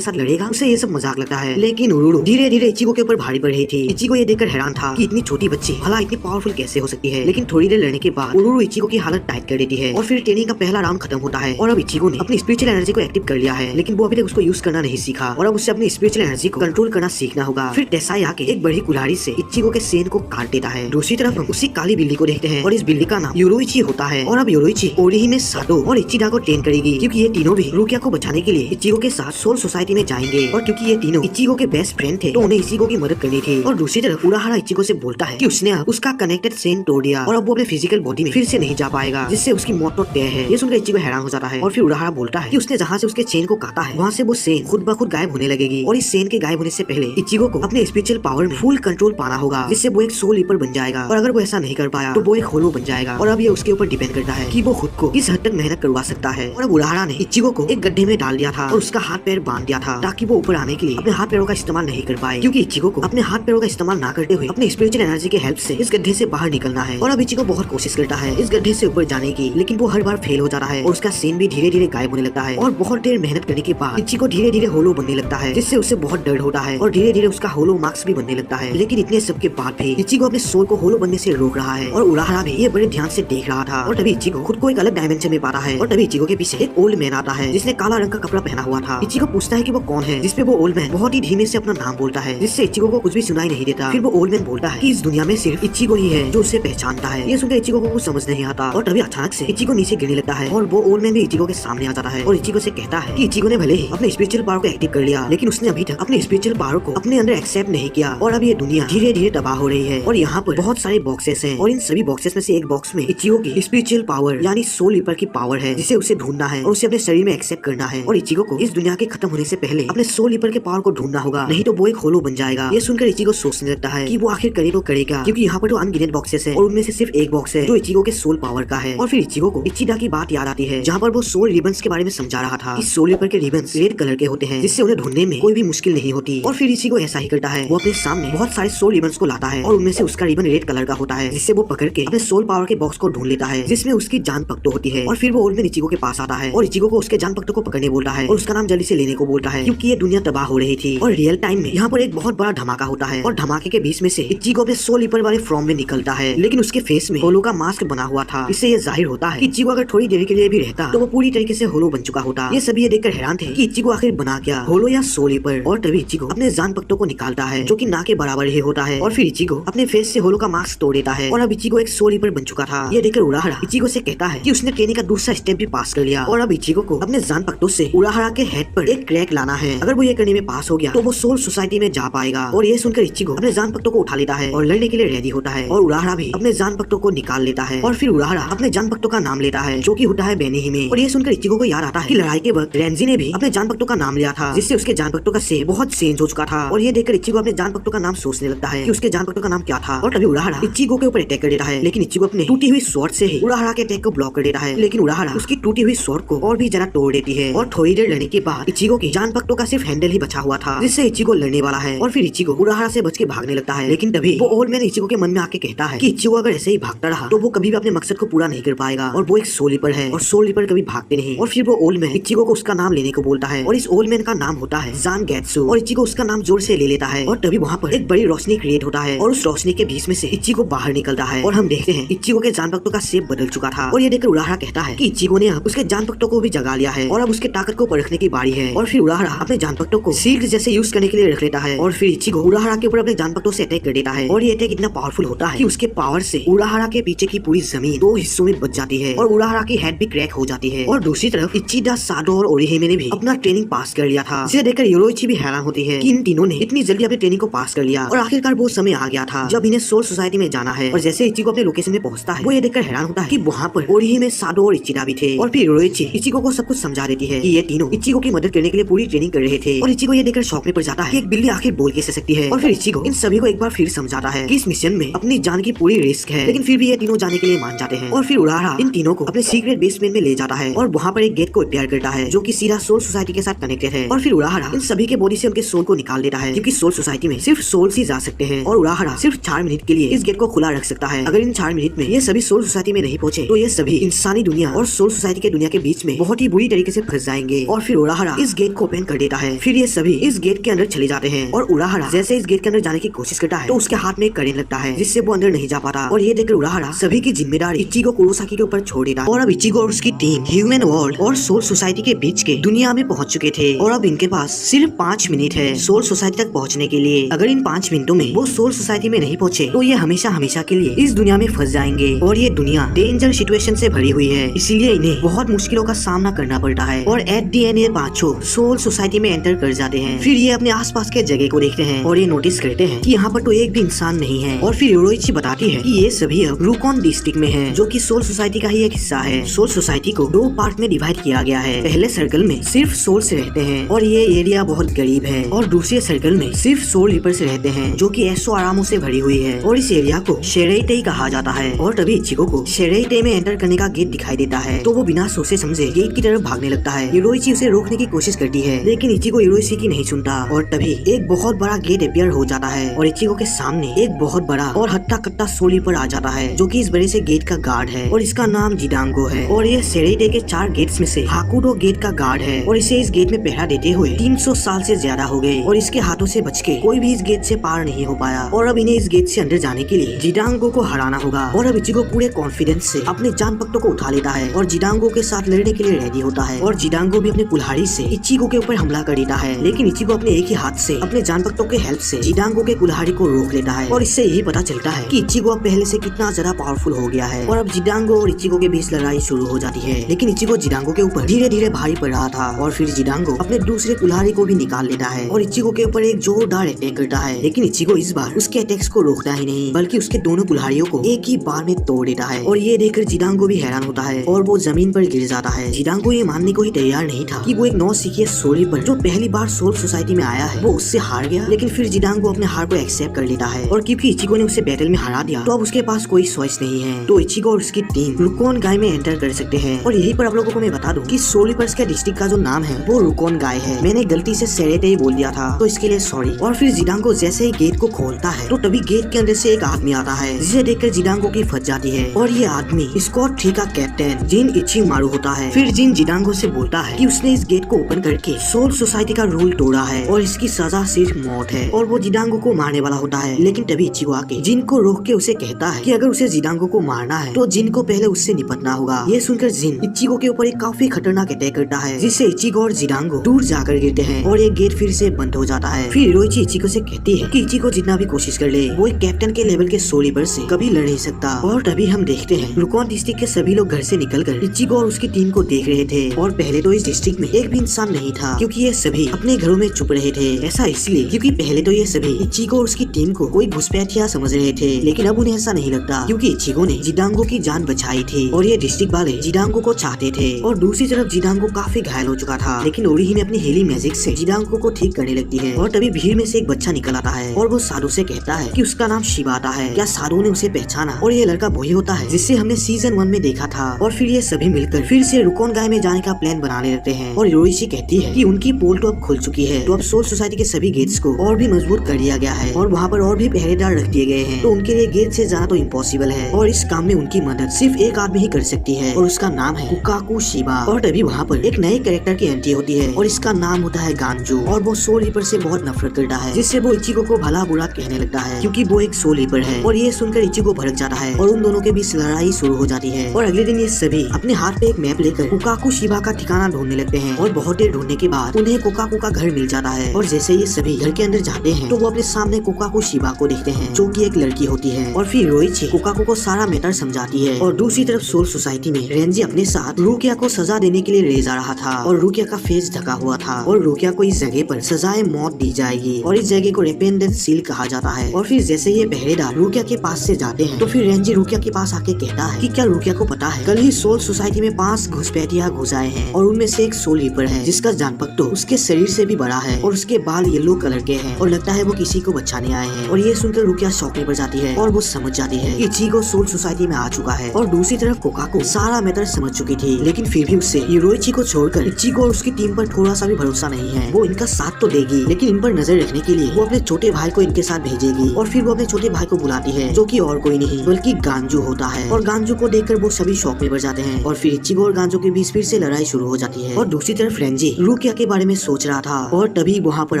साथ लड़ेगा, उसे ये सब मजाक लगता है। लेकिन उरुर धीरे धीरे इचिगो के ऊपर भारी पड़ रही थी। इचिगो ये देखकर हैरान था कि इतनी छोटी बच्ची भला इतनी पावरफुल कैसे हो सकती है। लेकिन थोड़ी देर लड़ने के बाद उरुर इचिगो की हालत टाइट कर देती है और फिर ट्रेनिंग का पहला राउंड खत्म होता है। और अब इचिगो ने अपनी स्पिरिचुअल एनर्जी को एक्टिव कर लिया है, लेकिन वो अभी तक उसको यूज करना नहीं सीखा और अब उससे अपनी स्पिरिचुअल एनर्जी को कंट्रोल करना सीखना होगा। फिर टेसाई आके एक बड़ी कुल्हाड़ी से इचिगो के सेन को काट देता है। दूसरी तरफ हम उसी काली बिल्ली को देखते हैं और इस बिल्ली का नाम योरोइची होता है। और अब योरोइची ओरिहिमे सातो और इचिडा को ट्रेन करेगी, क्योंकि ये तीनों भी रुकिया को बचाने के लिए इचिगो के साथ सोल सोसाइटी में जाएंगे। और क्योंकि ये तीनों इचिगो के बेस्ट फ्रेंड थे तो उन्हें इचिगो की मदद करनी थी। और दूसरी तरफ उराहारा इचिगो से बोलता है कि उसने अब उसका कनेक्टेड सेन तोड़ दिया और अब वो अपने फिजिकल बॉडी में फिर से नहीं जा पाएगा, जिससे उसकी मौत तो तय है। ये सुनकर इचिगो हैरान हो जाता है और फिर उराहारा बोलता है कि उसने जहाँ से उसके चेन को काटा है वहाँ से वो सेन खुद ब खुद गायब होने लगेगी। और इस सेन के गायब होने से पहले इचिगो को अपने स्पिरिचुअल पावर में फुल कंट्रोल पाना होगा, जिससे वो एक सोल रीपर बन जाएगा। और अगर वो ऐसा नहीं कर पाया तो वो एक होलो बन जाएगा। और अब ये उसके ऊपर डिपेंड करता है कि वो खुद को किस हद तक मेहनत करवा सकता है। और अब उराहारा ने इचिगो को एक गड्ढे में डाल दिया था और उसका हाथ पैर बांध दिया था, ताकि वो ऊपर आने के लिए अपने हाथ पैरों का इस्तेमाल नहीं कर पाए, क्योंकि इचिगो को अपने हाथ पैरों का इस्तेमाल ना करते हुए अपने स्पिरिचुअल एनर्जी के हेल्प से इस गड्ढे से बाहर निकलना है। और अब इचिगो बहुत कोशिश करता है इस गड्ढे से ऊपर जाने की, लेकिन वो हर बार फेल हो जाता है और उसका सेन भी धीरे धीरे गायब होने लगता है। और बहुत देर मेहनत करने के बाद इचिगो धीरे धीरे होलो बनने लगता है, जिससे उसे बहुत डर होता है और धीरे धीरे उसका होलो मार्क्स भी बनने लगता है। लेकिन इतने सब के बाद भी इचिगो अपने सोल को होलो बनने से रोक रहा है और उराहारा भी ये बड़े ध्यान से देख रहा था। और तभी इचिगो खुद को एक अलग डायमेंशन में पाता है और तभी इचिगो के पीछे एक ओल्ड मैन आता है जिसने काला रंग का कपड़ा पहना हुआ था। इचिगो पूछता है कि वो कौन है, जिसपे वो ओल्ड मैन बहुत ही धीमे से अपना नाम बोलता है, जिससे इचिगो को कुछ भी सुनाई नहीं देता। फिर वो ओल्ड मैन बोलता है कि इस दुनिया में सिर्फ इचिगो ही है जो उसे पहचानता है। ये सुनकर इचिगो को कुछ समझ नहीं आता और तभी अचानक से इचिगो नीचे गिरने लगता है और वो ओल्ड मैन भी इचिगो के सामने आ जाता है और इचिगो से कहता है कि इचिगो ने भले ही अपने स्पिरिचुअल पावर को एक्टिव कर लिया, लेकिन उसने अभी तक अपने स्पिरिचुअल पावर को अपने अंदर एक्सेप्ट नहीं किया और अब ये दुनिया धीरे धीरे तबाह हो रही है। और यहाँ पर बहुत सारे बॉक्सेस हैं और इन सभी बॉक्सेस में से एक बॉक्स में इचिगो की स्पिरिचुअल पावर यानी सोल रीपर की पावर है, जिसे उसे ढूंढना है और उसे अपने शरीर में एक्सेप्ट करना है। और इचिगो को इस दुनिया के खत्म होने से पहले अपने सोल रीपर के पावर को ढूंढना होगा, नहीं तो वो एक होलो बन जाएगा। ये सुनकर इचिगो सोचने लगता है कि वो आखिर करे तो करेगा, क्योंकि यहाँ पर तो अनगिनत बॉक्सेस है और उनमें से सिर्फ एक बॉक्स है जो इचिगो के सोल पावर का है। और फिर इचिगो को इचिडा की बात याद आती है, जहाँ पर वो सोल रिबन्स के बारे में समझा रहा था कि सोल रीपर के रिबन्स रेड कलर के होते हैं, जिससे उन्हें ढूंढने में कोई भी मुश्किल नहीं होती। और फिर इचिगो ऐसा ही करता है, वो अपने सामने बहुत सारे सोल रिबन्स को लाता है और उनमें से उसका रिबन रेड कलर का होता है, जिससे वो पकड़ के अपने सोल पावर के बॉक्स को ढूंढ लेता है, जिसमें उसकी जान पक्तो होती है। और फिर वो ओल्ड मैन इचिगो के पास आता है और इचिगो को उसके जान पक्तो को पकड़ने बोलता है और उसका नाम जल्दी से लेने को बोलता है, क्योंकि ये दुनिया तबाह हो रही थी। और रियल टाइम में यहाँ पर एक बहुत बड़ा धमाका होता है और धमाके के बीच में से इचिगो अपने सोल रीपर वाले फॉर्म में निकलता है, लेकिन उसके फेस में होलो का मास्क बना हुआ था। इससे ये जाहिर होता है कि इचिगो अगर थोड़ी देर के लिए भी रहता तो वो पूरी तरीके से होलो बन चुका होता। ये सभी ये देखकर हैरान थे कि इचिगो आखिर बना क्या, होलो या सोल रीपर। और तभी इचिगो अपने जान पक्तो को निकालता है जो कि ना के बराबर ही होता है और फिर इचिगो अपने फेस से होलो का मास्क तोड़ देता है और अब इचिगो एक सोल रीपर बन चुका था। ये देखकर उराहारा इचिगो से कहता है कि उसने ट्रेनिंग का दूसरा स्टेप भी पास कर लिया और अब इचिगो को अपने जान पक्तो से उराहारा के हेड पर एक क्रैक लाना है। अगर वो ये करने में पास हो गया तो वो सोल सोसाइटी में जा पाएगा। और ये सुनकर इचिगो अपने जान पक्तो को उठा लेता है और लड़ने के लिए रेडी होता है और उराहारा भी अपने जान पक्तो को निकाल लेता है। और फिर उराहारा अपने जान पक्तो का नाम लेता है जो कि होता है बेनिहिमे। और ये सुनकर इचिगो को याद आता है कि लड़ाई के वक्त रेंजी ने भी अपने जान पक्तो का नाम लिया था, जिससे उसके जान पक्तो का शेप बहुत चेंज हो चुका था। और ये देखकर इचिगो अपने जान पक्तो का नाम सोचने लगता है कि उसके जान पक्तो का नाम क्या था। और तभी उराहारा इचिगो के ऊपर अटैक कर देता है, लेकिन इचिगो अपने टूटी हुई स्वॉर्ड से ही उराहारा के अटैक को ब्लॉक कर देता है। लेकिन उराहारा उसकी टूटी हुई स्वॉर्ड को और भी ज्यादा तोड़ देती है और थोड़ी देर लड़ने के बाद इचिगो की जान पक्तो का सिर्फ हैंडल ही बचा हुआ था, जिससे इचिगो लड़ने वाला है। और फिर इचिगो उराहारा से बच के भागने लगता है, लेकिन तभी वो ओल्ड मैन इचिगो के मन में आके कहता है कि इचिगो अगर ऐसे ही भागता रहा तो वो कभी भी अपने मकसद को पूरा नहीं कर पाएगा और वो एक सोल रीपर है और सोल रीपर कभी भागते नहीं। और फिर वो ओल्ड मैन इचिगो को उसका नाम लेने को बोलता है और इस ओल्ड मैन का नाम होता है ज़ानगेत्सु और इचिगो उसका नाम जोर से ले लेता है। और तभी वहाँ पर एक बड़ी रोशनी क्रिएट होता है और उस रोशनी के बीच में से इचिगो बाहर निकलता है और हम देखते हैं इचिगो के जान पक्तो का शेप बदल चुका था। और ये देखकर उराहारा कहता है कि इचिगो ने अब उसके जान पक्तो को भी जगा लिया है और अब उसके ताकत को परखने की बारी है। और फिर उराहारा अपने जान पक्तो को शील्ड जैसे यूज करने के लिए रख लेता है और फिर इचिगो उराहारा के ऊपर अपने जान पक्तो से अटैक कर देता है। और ये अटैक इतना पावरफुल होता है कि उसके पावर से उराहारा के पीछे की पूरी जमीन 2 हिस्सों में बच जाती है और उराहारा की हेड भी क्रैक हो जाती है। और दूसरी तरफ इचिडा, साडो और ओरिहिमे ने भी अपना ट्रेनिंग पास कर लिया था, जिसे देखकर योरोइची भी हैरान होती है कि इन तीनों ने इतनी जल्दी अपनी ट्रेनिंग को पास कर लिया और आखिरकार वो समय आ गया था जब इन्हें सोल सोसाइटी में जाना है। और जैसे इचिगो अपने लोकेशन में पहुंचता है वो ये देखकर हैरान होता है कि वहाँ पर ओरिहिमे, साडो और इचिडा भी थे। और फिर योरोइची इचिगो को सब कुछ समझा देती है कि ये तीनों इचिगो की मदद करने के लिए पूरी ट्रेनिंग कर रहे थे। और इचिगो ये देखकर शॉक में पड़ जाता है कि एक बिल्ली आखिर बोल कैसे सकती है। और फिर इचिगो इन सभी को एक बार फिर समझाता है कि इस मिशन में अपनी जान की पूरी रिस्क है, लेकिन फिर भी ये तीनों जाने के लिए मान जाते हैं। और फिर उराहा इन तीनों को अपने सीक्रेट बेसमेंट में ले जाता है और वहाँ पर एक गेट को रिपेयर करता है जो कि सीधा सोल सोसाइटी के साथ कनेक्टेड है। और फिर उराहा इन सभी के बॉडी से उनके सोल को निकाल देता है क्योंकि सोल सोसाइटी में सिर्फ सोल्स ही जा सकते हैं और उराहा सिर्फ 4 मिनट के लिए इस गेट को खुला रख सकता है। अगर इन 4 मिनट में ये सभी सोल सोसाइटी में नहीं पहुंचे तो ये सभी इंसानी दुनिया और सोल सोसाइटी के दुनिया के बीच में बहुत ही बुरी तरीके से फंस जाएंगे। और फिर उराहा इस गेट को ओपन कर देता है। फिर ये सभी इस गेट के अंदर चले जाते हैं और उराहा जैसे इस गेट के अंदर जाने की कोशिश करता है तो उसके हाथ में करंट लगता है जिससे वो अंदर नहीं जा पाता। और ये देखकर उराहा सभी की जिम्मेदारी इचिगो कुरोसाकी के ऊपर छोड़ देता है। और अब इचिगो और उसकी टीम ह्यूमन वर्ल्ड और सोल सोसाइटी के बीच के दुनिया में पहुंच चुके थे और अब इनके पास सिर्फ 5 मिनट है सोल सोसाइटी तक पहुंचने के लिए। अगर इन 5 मिनटों में वो सोल सोसाइटी में नहीं पहुंचे तो ये हमेशा हमेशा के लिए इस दुनिया में फंस जाएंगे और ये दुनिया डेंजर सिचुएशन से भरी हुई है, इसीलिए इन्हें बहुत मुश्किलों का सामना करना पड़ता है। और एट दी एंड ये पांचों सोल सोसाइटी में एंटर कर जाते हैं। फिर ये अपने आसपास के जगह को देखते हैं और ये नोटिस करते हैं कि यहाँ पर तो एक भी इंसान नहीं है। और फिर योरोइची बताती है कि ये सभी अब रुकोन डिस्ट्रिक्ट में है जो कि सोल सोसाइटी का ही एक हिस्सा है। सोल सोसाइटी को 2 पार्ट में डिवाइड किया गया है। पहले सर्कल में सिर्फ सोल्स रहते हैं और ये एरिया बहुत गरीब है और दूसरे सर्कल में सिर्फ सोल रीपर्स रहते हैं जो कि ऐशो आरामों से भरी हुई है और इस एरिया को शेरेइटे कहा जाता है। और तभी इचिगो को शेरेइटे में एंटर करने का गेट दिखाई देता है तो वो बिना सोचे समझे गेट की तरफ भागने लगता है। योरोइची उसे रोकने की कोशिश करती है लेकिन इचिगो योरोइची की नहीं सुनता और तभी एक बहुत बड़ा गेट अपीयर हो जाता है और इचिगो के सामने एक बहुत बड़ा और हट्टा कट्टा सोल रीपर आ जाता है जो कि इस बड़े से गेट का गार्ड है और इसका नाम जिडांगो है। और ये शेरेइटे के 4 गेट्स में से हाकुडो गेट का गार्ड है और इसे इस गेट में पहरा देते हुए 300 साल से ज्यादा हो गए और इसके हाथों से बच के कोई भी इस गेट से पार नहीं हो पाया। और अब इन्हें इस गेट से अंदर जाने के लिए जिडांगो को हराना होगा। और अब इचिगो पूरे कॉन्फिडेंस से अपने जान पत्तों को उठा लेता है और जिडांगो के साथ लड़ने के लिए रेडी होता है। और जिडांगो भी अपने कुल्हाड़ी से इचिगो के ऊपर हमला कर देता है लेकिन इचिगो अपने एक ही हाथ से अपने जान पत्तों के हेल्प से जिडांगो के कुल्हाड़ी को रोक लेता है और इससे यही पता चलता है कि इचिगो अब पहले से कितना ज्यादा पावरफुल हो गया है। और अब जिडांगो और इचिगो के बीच लड़ाई शुरू हो जाती है लेकिन इचिगो जिडांगो के ऊपर धीरे धीरे भारी पड़ रहा था। और फिर जिडांगो अपने दूसरे कुल्हाड़ी को भी निकाल लेता है और इचिगो के ऊपर एक जोरदार अटैक करता है लेकिन इचिगो इस बार उसके अटैक्स को रोकता ही नहीं बल्कि उसके दोनों कुल्हाड़ियों को एक ही बार में तोड़ देता है। और ये देखकर जिडांगो भी हैरान होता है और वो जमीन पर गिर जाता है। जिडांगो ये मानने को ही तैयार नहीं था कि वो एक नौसिखिए सोल रीपर जो पहली बार सोल सोसाइटी में आया है वो उससे हार गया। लेकिन फिर जिडांगो अपने हार को एक्सेप्ट कर लेता है और क्योंकि इचिगो ने उसे बैटल में हरा दिया तो अब उसके पास कोई चॉइस नहीं है तो इचिगो और उसकी टीम रुकोन गाय में एंटर कर सकते हैं। और यही पर आप लोगों को मैं बता दूं कि सोल रीपर्स के डिस्ट्रिक्ट का जो नाम है वो रुकोन गाय है। मैंने गलती से शेरेइटे ही बोल दिया था तो इसके लिए सॉरी। और फिर जिडांगो जैसे ही गेट को खोलता है तो तभी गेट के अंदर से एक आदमी आता है जिसे देखकर जिडांगो की फट जाती है। और ये आदमी स्कॉट 3 का कैप्टन जिन इचिमारू होता है। फिर जिन जिडांगो से बोलता है कि उसने इस गेट को ओपन करके सोल सोसाइटी का रूल तोड़ा है और इसकी सजा सिर्फ मौत है और वो जिडांगो को मारने वाला होता है। लेकिन तभी इचिगो आके जिन को रोक के उसे कहता है कि अगर उसे जिडांगो को मारना है तो जिन को पहले उससे निपटना होगा। ये सुनकर जिन इचिगो के ऊपर एक काफी खतरनाक अटैक करता है जिससे इचिगो और जिडांगो दूर जाकर गिरते हैं और ये गेट फिर से बंद हो जाता है। फिर योरोइची इचिगो से कहती है कि इचिगो जितना भी कोशिश कर ले वो एक कैप्टन के लेवल के सोल रीपर से कभी लड़ नहीं सकता। और तभी हम देखते हैं रुकोन डिस्ट्रिक्ट के सभी लोग घर से निकलकर इचिगो और उसकी टीम को देख रहे थे। और पहले तो इस डिस्ट्रिक्ट में एक भी इंसान नहीं था क्योंकि ये सभी अपने घरों में छुप रहे थे। ऐसा इसलिए क्योंकि पहले तो ये सभी इचिगो और उसकी टीम को कोई घुसपैठिया समझ रहे थे लेकिन अब उन्हें ऐसा नहीं लगता क्योंकि इचिगो ने जिडांगो की जान बचाई थी और ये डिस्ट्रिक्ट वाले जिडांगो को चाहते थे। और दूसरी तरफ जिडांगो काफी घायल हो चुका था लेकिन ओरिहिमे अपनी हीलिंग मैजिक से जिडांगो को ठीक करने लगती है। और तभी भीड़ में से एक बच्चा निकल आता है और वो साधु से कहता है कि उसका नाम शिबाता है। क्या साधु ने उसे पहचाना और ये लड़का वही होता है जिससे हमने सीजन 1 में देखा था। और फिर ये सभी मिलकर फिर से रुकोन गाय में जाने का प्लान बनाने लगते हैं। और योरोइची कहती है कि उनकी पोल तो अब खुल चुकी है तो अब सोल सोसाइटी के सभी गेट्स को और भी मजबूत कर दिया गया है और वहाँ पर और भी पहरेदार रख दिए गए हैं तो उनके लिए गेट से जाना तो इम्पॉसिबल है और इस काम में उनकी मदद सिर्फ एक आदमी ही कर सकती है और उसका नाम है कुकाकू शिबा। और तभी वहाँ पर एक नए कैरेक्टर की एंट्री होती है और इसका नाम होता है गांजू और वो सोल रीपर से बहुत नफरत करता है जिससे वो इचिगो को भला बुरा कहने लगता है क्योंकि वो एक सोल रीपर है। और ये सुनकर इचिगो भड़क जाता है और उन दोनों के बीच लड़ाई शुरू हो जाती है। और अगले दिन ये सभी अपने हाथ पे एक मैप लेकर कुकाकू शिबा का ठिकाना ढूंढने लगते हैं और बहुत देर ढूंढने के बाद उन्हें कुकाकू का घर मिल जाता है। और जैसे ये सभी घर के अंदर जाते हैं तो वो अपने सामने कुकाकू शिबा को देखते हैं जो कि एक लड़की होती है। और फिर योरोइची कुकाकू को सारा मैटर समझाती है। और दूसरी तरफ सोल सोसाइटी में रेंजी अपने साथ रुकिया को सजा देने के लिए ले जा रहा था और रुकिया का फेस ढका हुआ था और रुकिया को इस जगह पर सजाए मौत दी जाएगी और इस जगह को रेपेंडेंट सील कहा जाता है। और फिर जैसे ये पहरेदार रुकिया के पास से जाते हैं तो फिर रेंजी रुकिया के पास आके कहता है कि क्या रुकिया को पता है कल ही सोल सोसाइटी में 5 घुसपैठिया घुस आए हैं और उनमें से एक सोल रीपर है जिसका जानपक तो उसके शरीर से भी बड़ा है और उसके बाल येलो कलर के हैं और लगता है वो किसी को बचाने आए हैं। और ये सुनकर रुकिया शॉक में पड़ जाती है और वो समझ जाती है कि इचिगो सोल सोसाइटी में आ चुका है और दूसरी तरफ कोकाको सारा मैटर समझ चुकी थी, लेकिन फिर भी उससे योरोइची को छोड़कर इचिगो और उसकी टीम पर थोड़ा सा भी भरोसा नहीं है। वो इनका साथ तो देगी, लेकिन इन पर नजर रखने के लिए वो अपने छोटे भाई को इनके साथ भेजेगी। और फिर वो अपने छोटे भाई को बुलाती है, जो कि और कोई नहीं बल्कि गांजू होता है। और गांजू को देखकर वो सभी शॉक में पड़ जाते हैं। और फिर इचिगो और गांजू के बीच फिर से लड़ाई शुरू हो जाती है। और दूसरी तरफ रेंजी रुकिया के बारे में सोच रहा था, और तभी वहाँ पर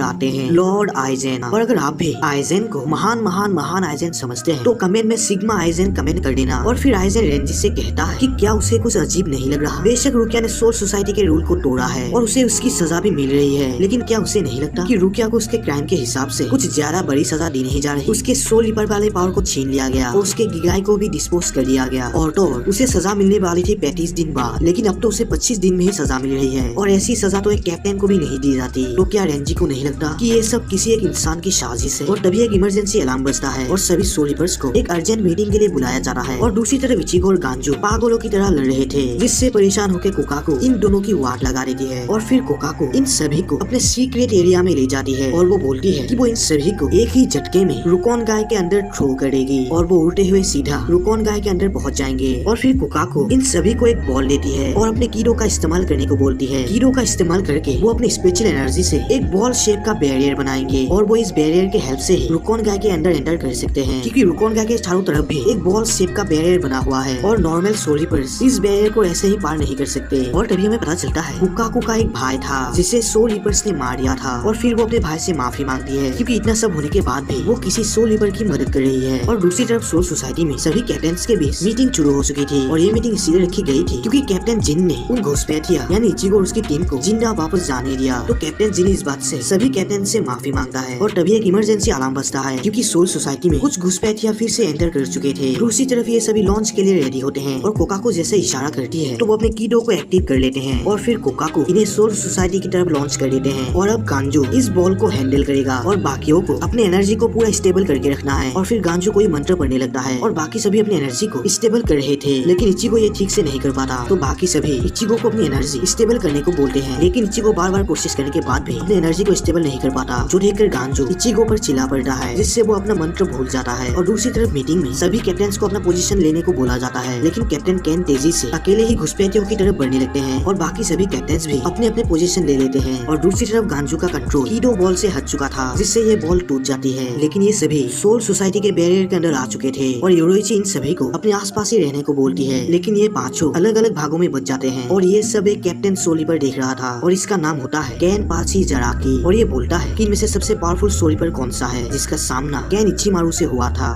आते हैं लॉर्ड आइजेन। और अगर आप भी आइजेन को महान महान महान आइजेन समझते हैं तो कमेंट में सिग्मा आइजेन कमेंट कर देना। और फिर आइजेन रेंजी से कहता है कि क्या उसे कुछ अजीब नहीं लग रहा। बेशक रुकिया ने सोल सोसाइटी के रूल को तोड़ा है और उसे उसकी सजा भी मिल रही है, लेकिन क्या उसे नहीं लगता कि रुकिया को उसके क्राइम के हिसाब से कुछ ज्यादा बड़ी सजा दी नहीं जा रही। उसके सोल रिपर वाले पावर को छीन लिया गया और उसके गिगाई को भी डिस्पोज कर दिया गया। और तो उसे सजा मिलने वाली थी 35 दिन बाद, लेकिन अब तो उसे 25 दिन में ही सजा मिल रही है। और ऐसी सजा तो एक कैप्टन को भी नहीं दी जाती। तो क्या रेंजी को नहीं लगता कि ये सब किसी एक इंसान की साजिश है। और तभी एक इमरजेंसी अलार्म बजता है और सभी सोल रिपर्स को एक अर्जेंट मीटिंग के लिए बुलाया जा रहा है। और दूसरी तरफ इचिगो और गांजू पागलों की तरह लड़ रहे थे, जिससे परेशान होकर कोकाको इन दोनों की वाट लगा देती है। और फिर कोकाको इन सभी को अपने सीक्रेट एरिया में ले जाती है और वो बोलती है कि वो इन सभी को एक ही झटके में रुकोन गाय के अंदर थ्रो कर देगी और वो उड़ते हुए सीधा रुकोन गाय के अंदर पहुंच जाएंगे। और फिर कोकाको इन सभी को एक बॉल देती है और अपने कीडो का इस्तेमाल करने को बोलती है। कीडो का इस्तेमाल करके वो अपनी स्पेशल एनर्जी से एक बॉल शेप का बैरियर बनाएंगे और वो इस बैरियर के हेल्प से रुकोन गाय के अंदर एंटर कर सकते हैं, क्योंकि रुकोन गाय के चारों तरफ भी एक बॉल शेप का बैरियर बना हुआ है और नॉर्मल सोल रिपर्स इस बैरियर को ऐसे ही पार नहीं कर सकते। और तभी हमें पता चलता है कोकाको का एक भाई था जिसे सोल रिपर्स ने मार दिया था। और फिर वो अपने भाई से माफी मांगती है, क्योंकि इतना सब होने के बाद भी वो किसी सोल रिपर की मदद कर रही है। और दूसरी तरफ सोल सोसाइटी में सभी कैप्टन्स के बीच मीटिंग शुरू हो चुकी थी और ये मीटिंग इसलिए रखी गई थी क्योंकि कैप्टन जिन ने उन घुसपैठिया यानी इचिगो और उसकी टीम को जिंदा वापस जाने दिया। तो कैप्टन जिन इस बात से सभी कैप्टन से माफी मांगता है। और तभी एक इमरजेंसी अलार्म बजता है, क्योंकि सोल सोसाइटी में कुछ घुसपैठिया फिर से एंटर कर चुके थे। दूसरी तरफ ये सभी लॉन्च के लिए रेडी होते हैं और कोकाको जैसे इशारा करती है तो वो अपने कीडो को एक्टिव कर लेते हैं और फिर कोकाको इन्हें सोल सोसाइटी की तरफ लॉन्च कर देते हैं। और अब गांजू इस बॉल को हैंडल करेगा और बाकियों को अपने एनर्जी को पूरा स्टेबल करके रखना है। और फिर गांजू कोई मंत्र पढ़ने लगता है और बाकी सभी अपनी एनर्जी को स्टेबल कर रहे थे, लेकिन इचिगो ये ठीक से नहीं कर पाता। तो बाकी सभी इचिगो को अपनी एनर्जी स्टेबल करने को बोलते हैं, लेकिन इचिगो बार बार कोशिश करने के बाद भी अपनी एनर्जी को स्टेबल नहीं कर पाता, जो देखकर गांजू इचिगो पर चिल्ला पड़ता है, जिससे वो अपना मंत्र भूल जाता है। और दूसरी तरफ मीटिंग में सभी कैप्टन को अपना पोजीशन लेने को बोला जाता है, लेकिन कैप्टन केन तेजी से अकेले ही घुसपैठियों की तरफ बढ़ने लगते हैं और बाकी सभी कैप्टन भी अपने अपने पोजीशन ले लेते हैं। और दूसरी तरफ गांजू का कंट्रोल कीडो बॉल से हट चुका था, जिससे ये बॉल टूट जाती है। लेकिन ये सभी सोल सोसाइटी के बैरियर के अंदर आ चुके थे और योरोइची इन सभी को अपने आसपास ही रहने को बोलती है, लेकिन ये पांचों अलग अलग भागों में बच जाते हैं। और ये सब एक कैप्टन सोल रिपर देख रहा था और इसका नाम होता है केन पाची जराकी। और ये बोलता है कि इनमें से सबसे पावरफुल सोल रिपर कौन सा है जिसका सामना केन इचिमारू से हुआ था।